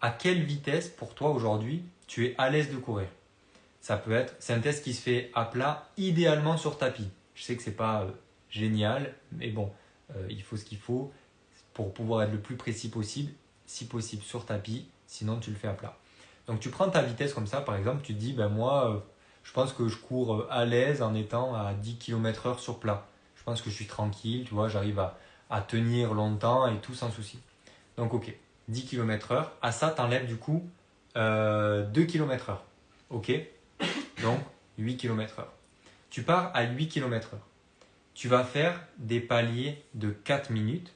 à quelle vitesse pour toi aujourd'hui tu es à l'aise de courir. C'est un test qui se fait à plat, idéalement sur tapis. Je sais que c'est pas génial, mais bon, il faut ce qu'il faut pour pouvoir être le plus précis possible, si possible sur tapis, sinon tu le fais à plat. Donc tu prends ta vitesse comme ça, par exemple, tu te dis, moi, je pense que je cours à l'aise en étant à 10 km/h sur plat. Je pense que je suis tranquille, tu vois, j'arrive à tenir longtemps et tout sans souci. Donc ok, 10 km/h, à ça t'enlèves du coup 2 km/h. Ok, donc 8 km/h. Tu pars à 8 km/h. Tu vas faire des paliers de 4 minutes.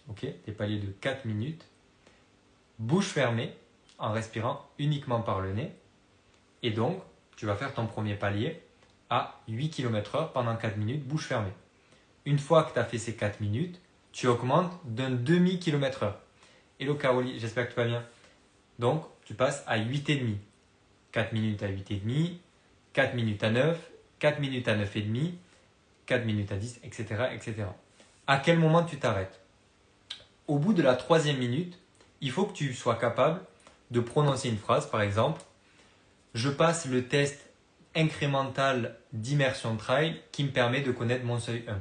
Ok, des paliers de 4 minutes. Bouche fermée, en respirant uniquement par le nez. Et donc, tu vas faire ton premier palier à 8 km/h pendant 4 minutes, bouche fermée. Une fois que tu as fait ces 4 minutes, tu augmentes d'un demi-kilomètre/heure. Hello Caroline, j'espère que tu vas bien. Donc, tu passes à 8,5. 4 minutes à 8,5, 4 minutes à 9, 4 minutes à 9,5, 4 minutes à 10, etc., etc. À quel moment tu t'arrêtes? Au bout de la 3e minute, il faut que tu sois capable de prononcer une phrase, par exemple, je passe le test incrémental d'immersion trail qui me permet de connaître mon seuil 1.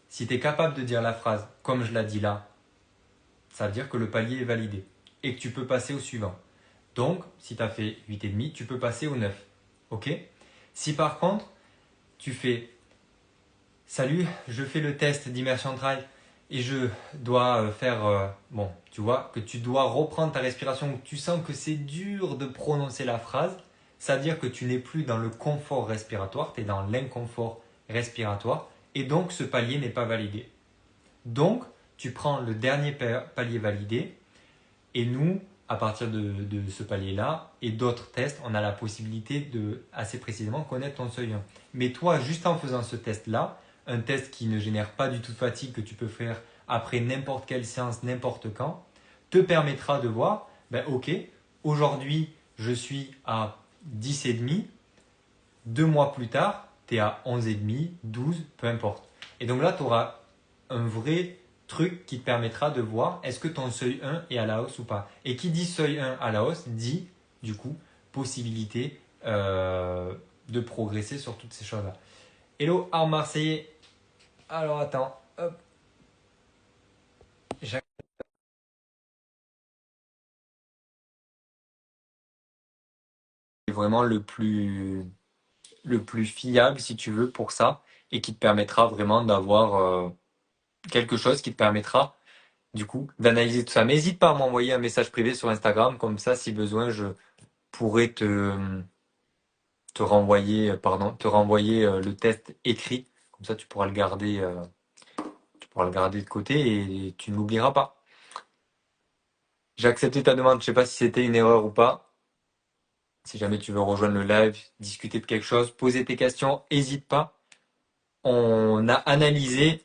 Si tu es capable de dire la phrase comme je l'ai dit là, ça veut dire que le palier est validé et que tu peux passer au suivant. Donc, si tu as fait 8,5, tu peux passer au 9. Ok? Si par contre, tu fais Salut, je fais le test d'immersion trail et je dois faire. Bon, tu vois, que tu dois reprendre ta respiration, que tu sens que c'est dur de prononcer la phrase, c'est-à-dire que tu n'es plus dans le confort respiratoire, tu es dans l'inconfort respiratoire et donc ce palier n'est pas validé. Donc, tu prends le dernier palier validé et nous, à partir de ce palier-là et d'autres tests, on a la possibilité de, assez précisément, connaître ton seuil 1. Mais toi, juste en faisant ce test-là, un test qui ne génère pas du tout de fatigue, que tu peux faire après n'importe quelle séance, n'importe quand, te permettra de voir, ben ok, aujourd'hui, je suis à 10,5, 2 mois plus tard, tu es à 11,5, 12, peu importe. Et donc là, tu auras un vrai truc qui te permettra de voir est-ce que ton seuil 1 est à la hausse ou pas. Et qui dit seuil 1 à la hausse dit, du coup, possibilité de progresser sur toutes ces choses-là. Hello, Arme Marseillais. Alors attends, hop. C'est vraiment le plus fiable, si tu veux, pour ça, et qui te permettra vraiment d'avoir quelque chose qui te permettra du coup, d'analyser tout ça. Mais n'hésite pas à m'envoyer un message privé sur Instagram, comme ça, si besoin, je pourrais te renvoyer le test écrit. Comme ça, tu pourras le garder de côté et tu ne l'oublieras pas. J'ai accepté ta demande, je sais pas si c'était une erreur ou pas. Si jamais tu veux rejoindre le live, discuter de quelque chose, poser tes questions, n'hésite pas. On a analysé,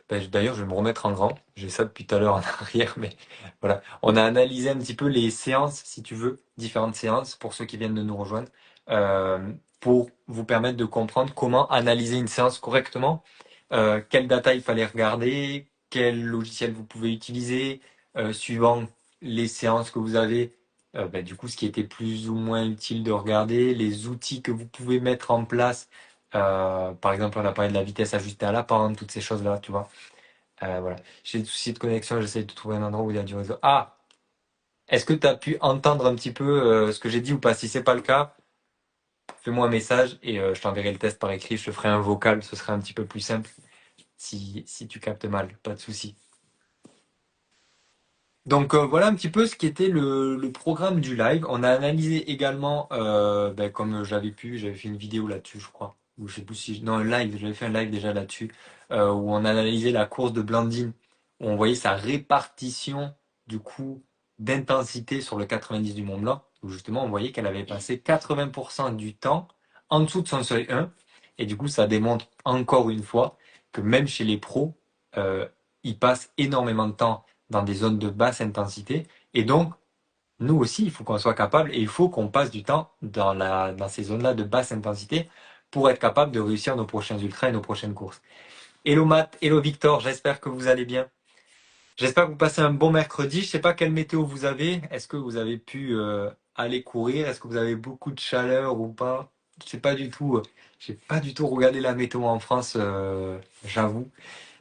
d'ailleurs je vais me remettre en grand, j'ai ça depuis tout à l'heure en arrière, mais voilà. On a analysé un petit peu les séances, si tu veux, différentes séances pour ceux qui viennent de nous rejoindre, euh, pour vous permettre de comprendre comment analyser une séance correctement, quelle data il fallait regarder, quel logiciel vous pouvez utiliser, suivant les séances que vous avez, du coup ce qui était plus ou moins utile de regarder, les outils que vous pouvez mettre en place par exemple, on a parlé de la vitesse ajustée à la pente, toutes ces choses-là, tu vois. Voilà. J'ai des soucis de connexion, j'essaie de trouver un endroit où il y a du réseau. Ah! Est-ce que tu as pu entendre un petit peu ce que j'ai dit ou pas? Si c'est pas le cas, fais-moi un message et je t'enverrai le test par écrit. Je te ferai un vocal, ce serait un petit peu plus simple si tu captes mal, pas de souci. Donc voilà un petit peu ce qui était le programme du live. On a analysé également, comme j'avais fait une vidéo là-dessus, je crois. Ou je sais plus si, non, un live, j'avais fait un live déjà là-dessus, où on a analysé la course de Blandine, où on voyait sa répartition du coup d'intensité sur le 90 du Mont Blanc, où justement on voyait qu'elle avait passé 80% du temps en dessous de son seuil 1. Et du coup, ça démontre encore une fois que même chez les pros, ils passent énormément de temps dans des zones de basse intensité. Et donc, nous aussi, il faut qu'on soit capable et il faut qu'on passe du temps dans ces zones-là de basse intensité pour être capable de réussir nos prochains ultras et nos prochaines courses. Hello Matt, hello Victor, j'espère que vous allez bien. J'espère que vous passez un bon mercredi. Je sais pas quelle météo vous avez. Est-ce que vous avez pu aller courir? Est-ce que vous avez beaucoup de chaleur ou pas? Je sais pas du tout. J'ai pas du tout regardé la météo en France, j'avoue.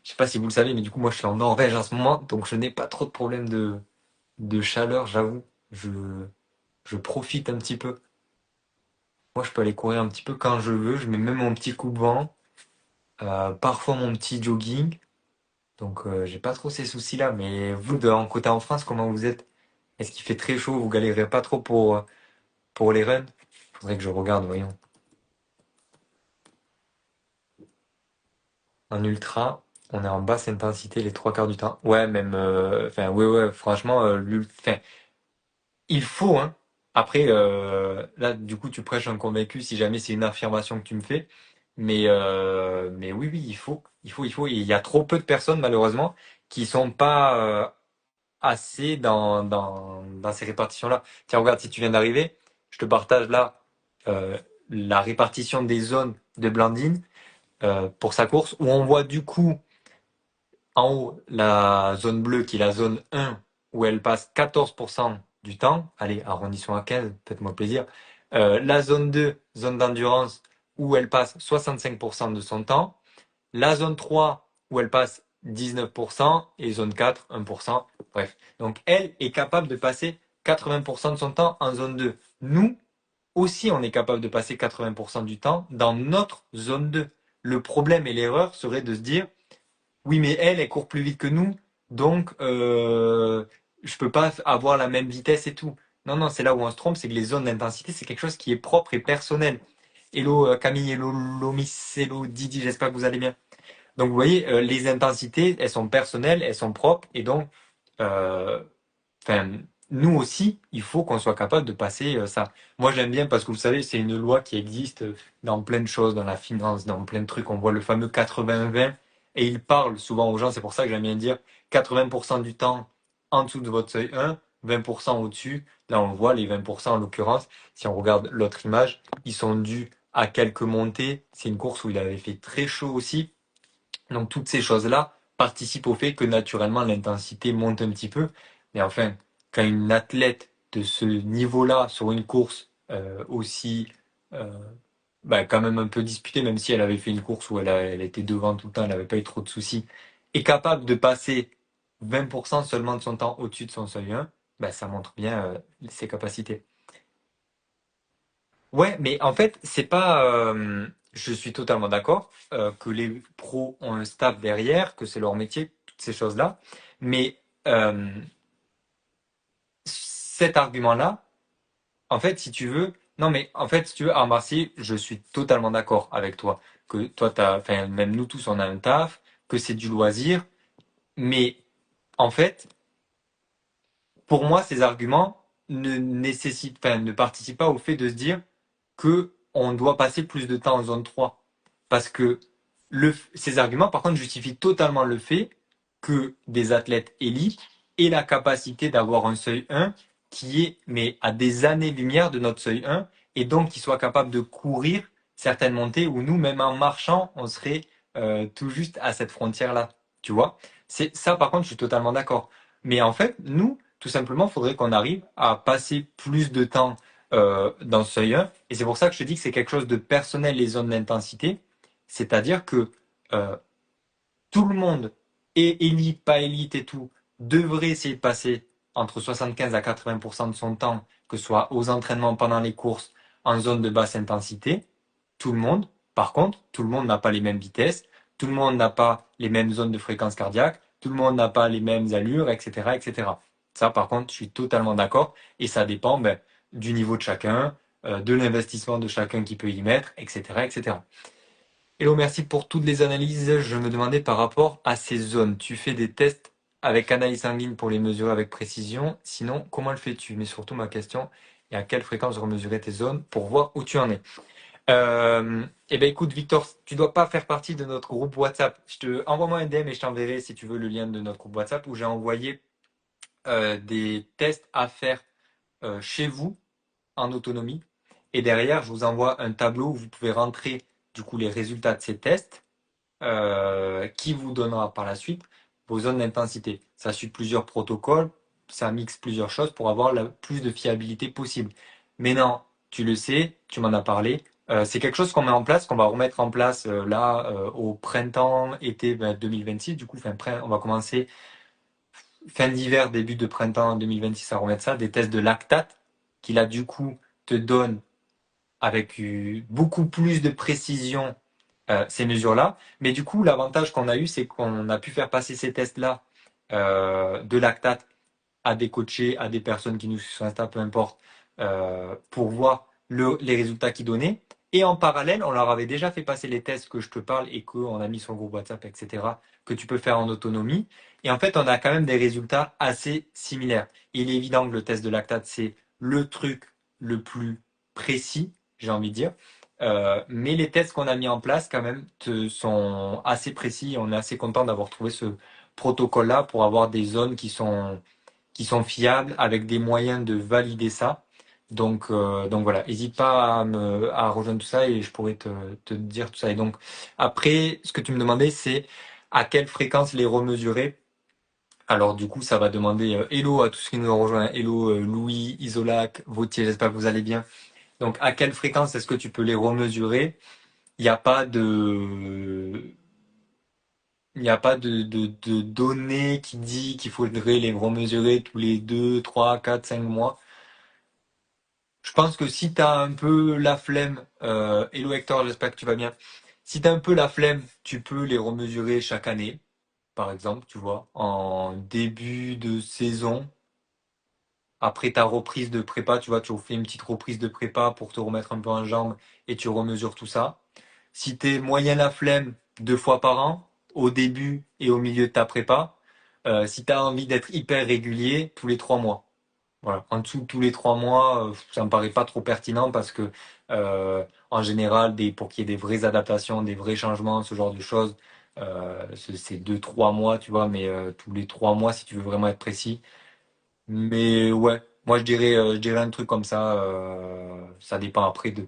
Je sais pas si vous le savez, mais du coup, moi, je suis en Norvège en ce moment, donc je n'ai pas trop de problèmes de chaleur, j'avoue. Je, je profite un petit peu. Moi, je peux aller courir un petit peu quand je veux. Je mets même mon petit coup de vent, parfois mon petit jogging. Donc, j'ai pas trop ces soucis-là. Mais vous, côté en France, comment vous êtes? Est-ce qu'il fait très chaud? Vous galérez pas trop pour les runs? Faudrait que je regarde, voyons. En ultra, on est en basse intensité les trois quarts du temps. Ouais, même, enfin, ouais, franchement, il faut, hein. Après, là, du coup, tu prêches un convaincu si jamais c'est une affirmation que tu me fais. Mais oui, oui, il faut. Et il y a trop peu de personnes, malheureusement, qui sont pas assez dans ces répartitions-là. Tiens, regarde, si tu viens d'arriver, je te partage là euh, la répartition des zones de Blandine pour sa course, où on voit du coup en haut, la zone bleue qui est la zone 1 où elle passe 14% du temps. Allez, arrondissons à 15, faites-moi plaisir. La zone 2, zone d'endurance, où elle passe 65% de son temps. La zone 3, où elle passe 19%. Et zone 4, 1%. Bref. Donc, elle est capable de passer 80% de son temps en zone 2. Nous aussi, on est capable de passer 80% du temps dans notre zone 2. Le problème et l'erreur serait de se dire, oui, mais elle court plus vite que nous, donc je peux pas avoir la même vitesse et tout. Non, non, c'est là où on se trompe, c'est que les zones d'intensité, c'est quelque chose qui est propre et personnel. Hello Camille, hello Lomis, hello Didi, j'espère que vous allez bien. Donc vous voyez, les intensités, elles sont personnelles, elles sont propres, et donc, euh, enfin, nous aussi, il faut qu'on soit capable de passer ça. Moi, j'aime bien parce que vous savez, c'est une loi qui existe dans plein de choses, dans la finance, dans plein de trucs. On voit le fameux 80-20 et il parle souvent aux gens. C'est pour ça que j'aime bien dire 80% du temps en dessous de votre seuil 1, 20% au-dessus. Là, on le voit, les 20% en l'occurrence, si on regarde l'autre image, ils sont dus à quelques montées. C'est une course où il avait fait très chaud aussi. Donc toutes ces choses-là participent au fait que naturellement l'intensité monte un petit peu. Mais enfin, quand une athlète de ce niveau-là sur une course aussi euh, quand même un peu disputée, même si elle avait fait une course où elle était devant tout le temps, elle n'avait pas eu trop de soucis, est capable de passer 20% seulement de son temps au-dessus de son seuil 1, ça montre bien ses capacités. Ouais, mais en fait, c'est pas. Je suis totalement d'accord que les pros ont un staff derrière, que c'est leur métier, toutes ces choses-là. Mais euh, cet argument-là, en fait, si tu veux, non, mais en fait, si tu veux, à Marseille, je suis totalement d'accord avec toi. Que toi, enfin, même nous tous, on a un taf, que c'est du loisir. Mais en fait, pour moi, ces arguments ne participent pas au fait de se dire que on doit passer plus de temps en zone 3. Parce que ces arguments, par contre, justifient totalement le fait que des athlètes élites aient la capacité d'avoir un seuil 1 qui est, mais à des années-lumière de notre seuil 1, et donc qui soit capable de courir certaines montées où nous, même en marchant, on serait tout juste à cette frontière-là. Tu vois? C'est ça, par contre, je suis totalement d'accord. Mais en fait, nous, tout simplement, il faudrait qu'on arrive à passer plus de temps dans ce seuil 1. Et c'est pour ça que je te dis que c'est quelque chose de personnel, les zones d'intensité. C'est-à-dire que euh, tout le monde, et élite, pas élite et tout, devrait essayer de passer entre 75 à 80% de son temps, que ce soit aux entraînements pendant les courses, en zone de basse intensité. Tout le monde. Par contre, tout le monde n'a pas les mêmes vitesses, tout le monde n'a pas les mêmes zones de fréquence cardiaque, tout le monde n'a pas les mêmes allures, etc., etc. Ça, par contre, je suis totalement d'accord, et ça dépend du niveau de chacun, de l'investissement de chacun qui peut y mettre, etc., etc. Hello, merci pour toutes les analyses. Je me demandais par rapport à ces zones. Tu fais des tests avec analyse sanguine pour les mesurer avec précision. Sinon, comment le fais-tu? Mais surtout, ma question est à quelle fréquence remesurer tes zones pour voir où tu en es. Eh ben écoute, Victor, tu dois pas faire partie de notre groupe WhatsApp. Envoie-moi un DM et je t'enverrai si tu veux le lien de notre groupe WhatsApp où j'ai envoyé des tests à faire chez vous en autonomie. Et derrière, je vous envoie un tableau où vous pouvez rentrer du coup les résultats de ces tests qui vous donnera par la suite vos zones d'intensité. Ça suit plusieurs protocoles, ça mixe plusieurs choses pour avoir la plus de fiabilité possible. Mais non, tu le sais, tu m'en as parlé. C'est quelque chose qu'on met en place, qu'on va remettre en place là au printemps, été 2026. Du coup, on va commencer fin d'hiver, début de printemps 2026 à remettre ça, des tests de lactate qui là du coup te donnent avec beaucoup plus de précision ces mesures-là. Mais du coup, l'avantage qu'on a eu, c'est qu'on a pu faire passer ces tests-là de lactate à des coachés, à des personnes qui nous suivent sur Insta, peu importe, pour voir les résultats qu'ils donnaient. Et en parallèle, on leur avait déjà fait passer les tests que je te parle et qu'on a mis sur le groupe WhatsApp, etc., que tu peux faire en autonomie. Et en fait, on a quand même des résultats assez similaires. Il est évident que le test de lactate, c'est le truc le plus précis, j'ai envie de dire. Mais les tests qu'on a mis en place, quand même, sont assez précis. On est assez content d'avoir trouvé ce protocole-là pour avoir des zones qui sont fiables avec des moyens de valider ça. Donc voilà, n'hésite pas à rejoindre tout ça et je pourrais te dire tout ça. Et donc après, ce que tu me demandais, c'est à quelle fréquence les remesurer. Alors du coup, ça va demander hello à tous ceux qui nous ont rejoints. Hello Louis, Isolac, Vautier, j'espère que vous allez bien. Donc à quelle fréquence est-ce que tu peux les remesurer? Il n'y a pas de il n'y a pas de données qui dit qu'il faudrait les remesurer tous les 2, 3, 4, 5 mois. Je pense que si tu as un peu la flemme, hello Hector, j'espère que tu vas bien. Si t'as un peu la flemme, tu peux les remesurer chaque année, par exemple, tu vois, en début de saison. Après ta reprise de prépa, tu vois, tu fais une petite reprise de prépa pour te remettre un peu en jambes et tu remesures tout ça. Si t'es moyen la flemme 2 fois par an, au début et au milieu de ta prépa, si t'as envie d'être hyper régulier, tous les 3 mois. Voilà. En dessous de tous les 3 mois, ça me paraît pas trop pertinent parce que en général, pour qu'il y ait des vraies adaptations, des vrais changements, ce genre de choses, c'est 2, 3 mois, tu vois, mais tous les 3 mois si tu veux vraiment être précis. Mais ouais, moi je dirais un truc comme ça. Ça dépend après de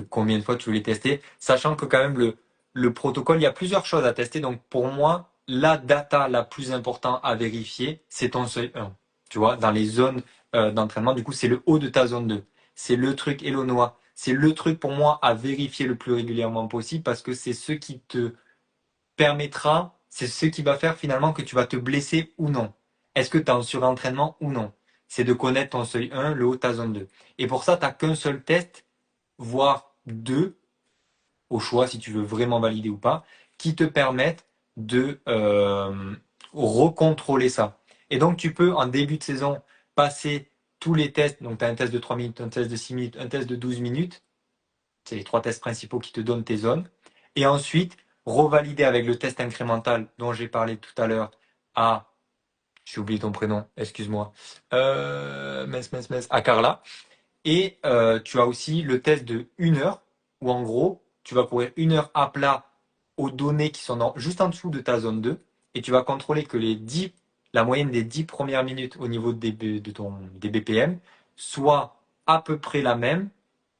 combien de fois tu veux les tester. Sachant que quand même le protocole, il y a plusieurs choses à tester. Donc pour moi, la data la plus importante à vérifier, c'est ton seuil 1. Tu vois, dans les zones d'entraînement, du coup, c'est le haut de ta zone 2. C'est le truc Elonoa. C'est le truc pour moi à vérifier le plus régulièrement possible parce que c'est ce qui te permettra, c'est ce qui va faire finalement que tu vas te blesser ou non. Est-ce que tu es en surentraînement ou non? C'est de connaître ton seuil 1, le haut de ta zone 2. Et pour ça, tu n'as qu'un seul test, voire deux, au choix si tu veux vraiment valider ou pas, qui te permettent de recontrôler ça. Et donc tu peux en début de saison passer tous les tests, donc tu as un test de 3 minutes, un test de 6 minutes, un test de 12 minutes, c'est les 3 tests principaux qui te donnent tes zones. Et ensuite, revalider avec le test incrémental dont j'ai parlé tout à l'heure à, j'ai oublié ton prénom, excuse-moi, à Carla. Et tu as aussi le test de 1 heure, où en gros, tu vas courir 1 heure à plat aux données qui sont juste en dessous de ta zone 2, et tu vas contrôler que la moyenne des 10 premières minutes au niveau des BPM soit à peu près la même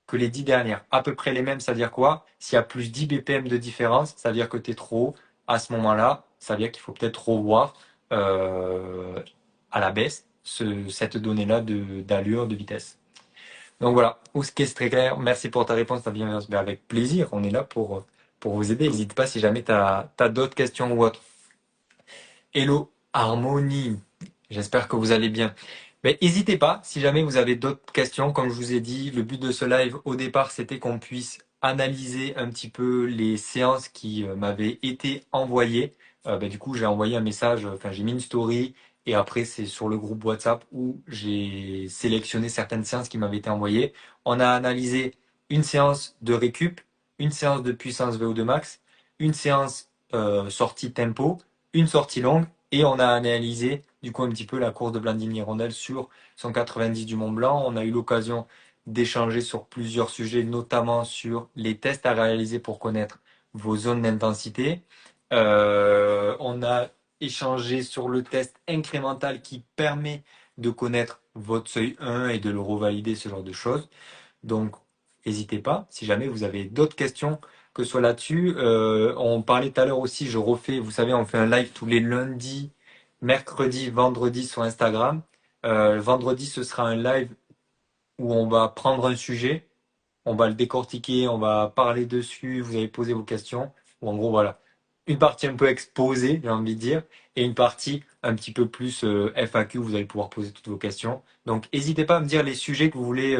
que les 10 dernières. À peu près les mêmes, ça veut dire quoi? S'il y a plus 10 BPM de différence, ça veut dire que tu es trop haut. À ce moment-là, ça veut dire qu'il faut peut-être revoir euh, à la baisse cette donnée-là d'allure, de vitesse. Donc voilà, Ousquet, c'est très clair. Merci pour ta réponse, ta bienveillance. Ben, avec plaisir, on est là pour vous aider. N'hésite pas si jamais tu as d'autres questions ou autres. Hello, Harmonie. J'espère que vous allez bien. Mais n'hésitez pas, si jamais vous avez d'autres questions, comme je vous ai dit, le but de ce live au départ, c'était qu'on puisse analyser un petit peu les séances qui m'avaient été envoyées. Ben, du coup, j'ai envoyé un message, enfin j'ai mis une story, et après c'est sur le groupe WhatsApp où j'ai sélectionné certaines séances qui m'avaient été envoyées. On a analysé une séance de récup, une séance de puissance VO2 max, une séance sortie tempo, une sortie longue, et on a analysé du coup un petit peu la course de Blandine-Hirondelle sur 190 du Mont Blanc. On a eu l'occasion d'échanger sur plusieurs sujets, notamment sur les tests à réaliser pour connaître vos zones d'intensité. On a échangé sur le test incrémental qui permet de connaître votre seuil 1 et de le revalider, ce genre de choses. Donc, n'hésitez pas, si jamais vous avez d'autres questions, que ce soit là-dessus. On parlait tout à l'heure aussi, je refais, vous savez, on fait un live tous les lundis, mercredis, vendredis sur Instagram. Vendredi, ce sera un live où on va prendre un sujet, on va le décortiquer, on va parler dessus, vous allez poser vos questions. Ou en gros, voilà. Une partie un peu exposée, j'ai envie de dire, et une partie un petit peu plus FAQ, vous allez pouvoir poser toutes vos questions. Donc, n'hésitez pas à me dire les sujets que vous voulez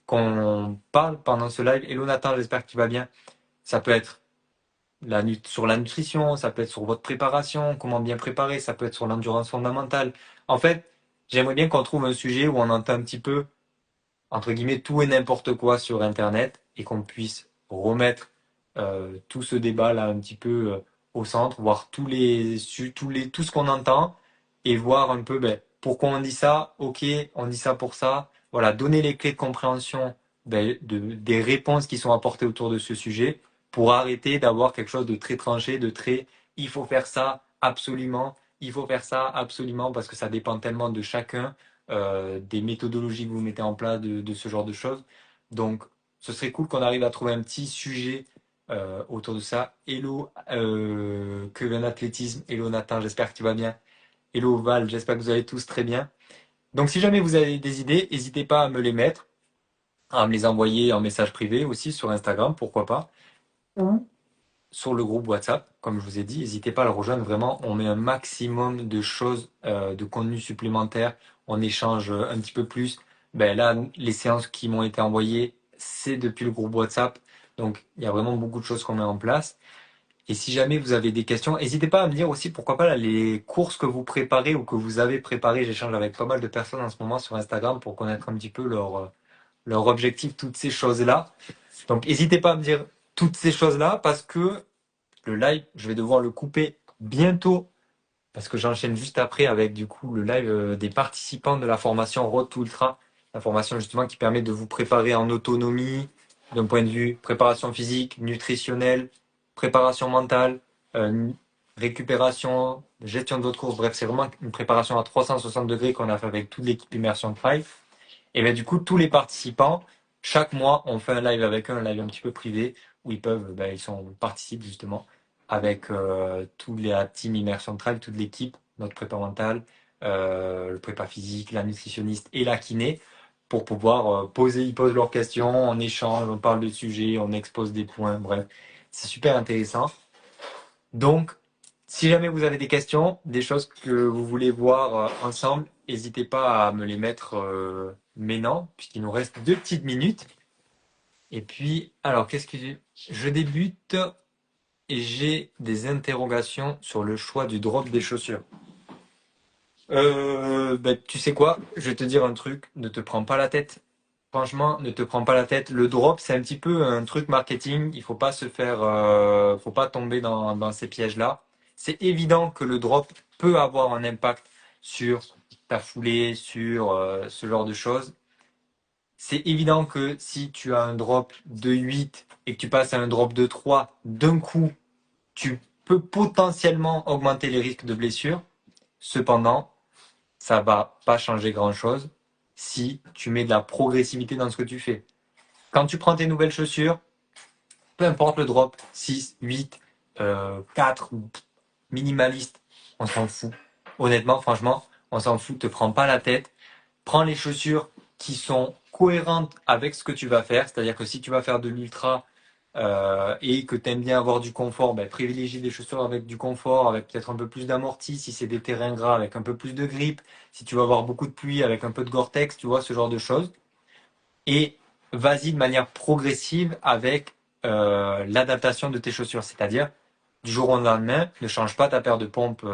qu'on parle pendant ce live. Hello Nathan, j'espère que tu vas bien. Ça peut être sur la nutrition, ça peut être sur votre préparation, comment bien préparer, ça peut être sur l'endurance fondamentale. En fait, j'aimerais bien qu'on trouve un sujet où on entend un petit peu, entre guillemets, tout et n'importe quoi sur Internet et qu'on puisse remettre tout ce débat-là un petit peu au centre, voir tout ce qu'on entend et voir un peu ben, pourquoi on dit ça, ok, on dit ça pour ça. Voilà, donner les clés de compréhension ben, des réponses qui sont apportées autour de ce sujet pour arrêter d'avoir quelque chose de très tranché, de très il faut faire ça absolument, il faut faire ça absolument parce que ça dépend tellement de chacun des méthodologies que vous mettez en place, de ce genre de choses. Donc, ce serait cool qu'on arrive à trouver un petit sujet autour de ça. Hello, Kevin Athlétisme. Hello Nathan, j'espère que tu vas bien. Hello Val, j'espère que vous allez tous très bien. Donc, si jamais vous avez des idées, n'hésitez pas à me les mettre, à me les envoyer en message privé aussi sur Instagram, pourquoi pas. Ou sur le groupe WhatsApp, comme je vous ai dit, n'hésitez pas à le rejoindre. Vraiment, on met un maximum de choses, de contenu supplémentaire. On échange un petit peu plus. Ben là, les séances qui m'ont été envoyées, c'est depuis le groupe WhatsApp. Donc, il y a vraiment beaucoup de choses qu'on met en place. Et si jamais vous avez des questions, n'hésitez pas à me dire aussi pourquoi pas là, les courses que vous préparez ou que vous avez préparées. J'échange avec pas mal de personnes en ce moment sur Instagram pour connaître un petit peu leur objectif, toutes ces choses-là. Donc n'hésitez pas à me dire toutes ces choses-là parce que le live, je vais devoir le couper bientôt parce que j'enchaîne juste après avec du coup le live des participants de la formation Road to Ultra, la formation justement qui permet de vous préparer en autonomie d'un point de vue préparation physique, nutritionnelle, préparation mentale, euh, récupération, gestion de votre course. Bref, c'est vraiment une préparation à 360 degrés qu'on a fait avec toute l'équipe Immersion Trail. Et bien du coup, tous les participants, chaque mois, on fait un live avec eux, un live un petit peu privé, où ils peuvent, participent justement avec tous les team Immersion Trail, toute l'équipe, notre prépa mentale, le prépa physique, la nutritionniste et la kiné, pour pouvoir ils posent leurs questions, on échange, on parle de sujets, on expose des points, bref, c'est super intéressant. Donc, si jamais vous avez des questions, des choses que vous voulez voir ensemble, n'hésitez pas à me les mettre maintenant, puisqu'il nous reste 2 petites minutes. Et puis, alors, qu'est-ce que je débute et j'ai des interrogations sur le choix du drop des chaussures. Tu sais quoi? Je vais te dire un truc, ne te prends pas la tête. Franchement, ne te prends pas la tête. Le drop, c'est un petit peu un truc marketing. Il faut pas se faire, faut pas tomber dans ces pièges-là. C'est évident que le drop peut avoir un impact sur ta foulée, sur ce genre de choses. C'est évident que si tu as un drop de 8 et que tu passes à un drop de 3 d'un coup, tu peux potentiellement augmenter les risques de blessure. Cependant, ça va pas changer grand-chose si tu mets de la progressivité dans ce que tu fais. Quand tu prends tes nouvelles chaussures, peu importe le drop, 6, 8, 4, minimaliste, on s'en fout. Honnêtement, franchement, on s'en fout, te prends pas la tête. Prends les chaussures qui sont cohérentes avec ce que tu vas faire. C'est-à-dire que si tu vas faire de l'ultra et que tu aimes bien avoir du confort, privilégie des chaussures avec du confort, avec peut-être un peu plus d'amorti. Si c'est des terrains gras, avec un peu plus de grip. Si tu vas avoir beaucoup de pluie, avec un peu de Gore-Tex, tu vois, ce genre de choses. Et vas-y de manière progressive avec l'adaptation de tes chaussures. C'est-à-dire, du jour au lendemain, ne change pas ta paire de pompes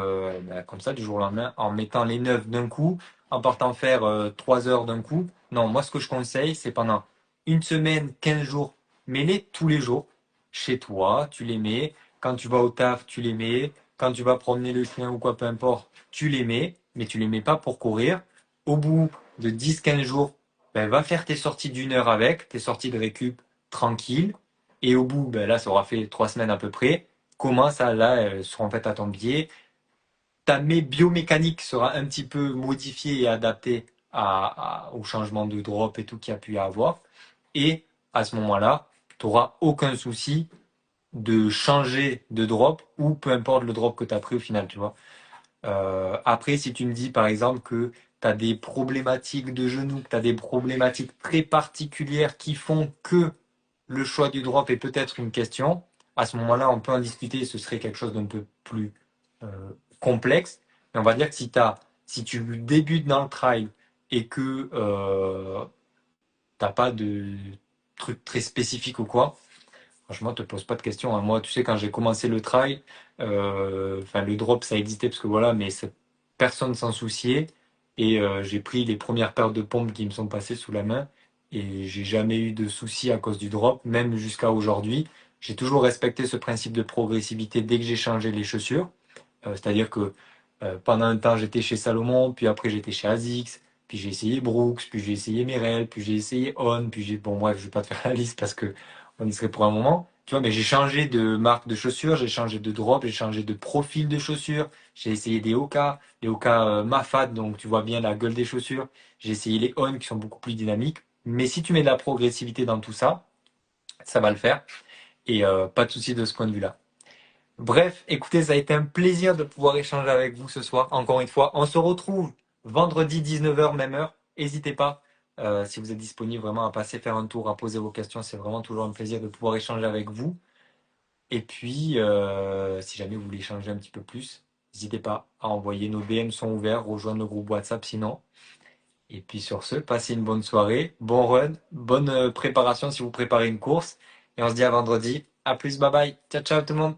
comme ça, du jour au lendemain, en mettant les neuves d'un coup, en partant faire 3 heures d'un coup. Non, moi, ce que je conseille, c'est pendant une semaine, 15 jours, mets-les tous les jours. Chez toi, tu les mets. Quand tu vas au taf, tu les mets. Quand tu vas promener le chien ou quoi, peu importe, tu les mets. Mais tu les mets pas pour courir. Au bout de 10-15 jours, va faire tes sorties d'1 heure avec, tes sorties de récup tranquille. Et au bout, là, ça aura fait 3 semaines à peu près. Commence à, là, elles seront faites à ton pied. Ta biomécanique sera un petit peu modifiée et adaptée au changement de drop et tout qu'il y a pu y avoir. Et à ce moment-là, tu n'auras aucun souci de changer de drop ou peu importe le drop que tu as pris au final, tu vois. Après, si tu me dis par exemple que tu as des problématiques de genoux, que tu as des problématiques très particulières qui font que le choix du drop est peut-être une question, à ce moment-là, on peut en discuter, ce serait quelque chose d'un peu plus euh, complexe. Mais on va dire que si tu débutes dans le trail et que t'as pas de truc très spécifique ou quoi, franchement, te pose pas de questions, hein. Moi, tu sais, quand j'ai commencé le trail, le drop, ça existait parce que voilà, mais personne s'en souciait. Et j'ai pris les premières paires de pompes qui me sont passées sous la main. Et j'ai jamais eu de soucis à cause du drop, même jusqu'à aujourd'hui. J'ai toujours respecté ce principe de progressivité dès que j'ai changé les chaussures. C'est-à-dire que pendant un temps, j'étais chez Salomon, puis après, j'étais chez Asics, puis j'ai essayé Brooks, puis j'ai essayé Merrell, puis j'ai essayé On, puis bon, bref, je vais pas te faire la liste parce que on y serait pour un moment. Tu vois, mais j'ai changé de marque de chaussures, j'ai changé de drop, j'ai changé de profil de chaussures. J'ai essayé des Hoka, les Hoka Mafat, donc tu vois bien la gueule des chaussures. J'ai essayé les On qui sont beaucoup plus dynamiques. Mais si tu mets de la progressivité dans tout ça, ça va le faire. Et pas de souci de ce point de vue-là. Bref, écoutez, ça a été un plaisir de pouvoir échanger avec vous ce soir. Encore une fois, on se retrouve vendredi 19 h, même heure. N'hésitez pas, si vous êtes disponible, vraiment à passer faire un tour, à poser vos questions. C'est vraiment toujours un plaisir de pouvoir échanger avec vous. Et puis, si jamais vous voulez échanger un petit peu plus, n'hésitez pas à envoyer. Nos DM sont ouverts, rejoindre le groupe WhatsApp sinon. Et puis sur ce, passez une bonne soirée, bon run, bonne préparation si vous préparez une course. Et on se dit à vendredi. À plus, bye bye. Ciao, ciao tout le monde.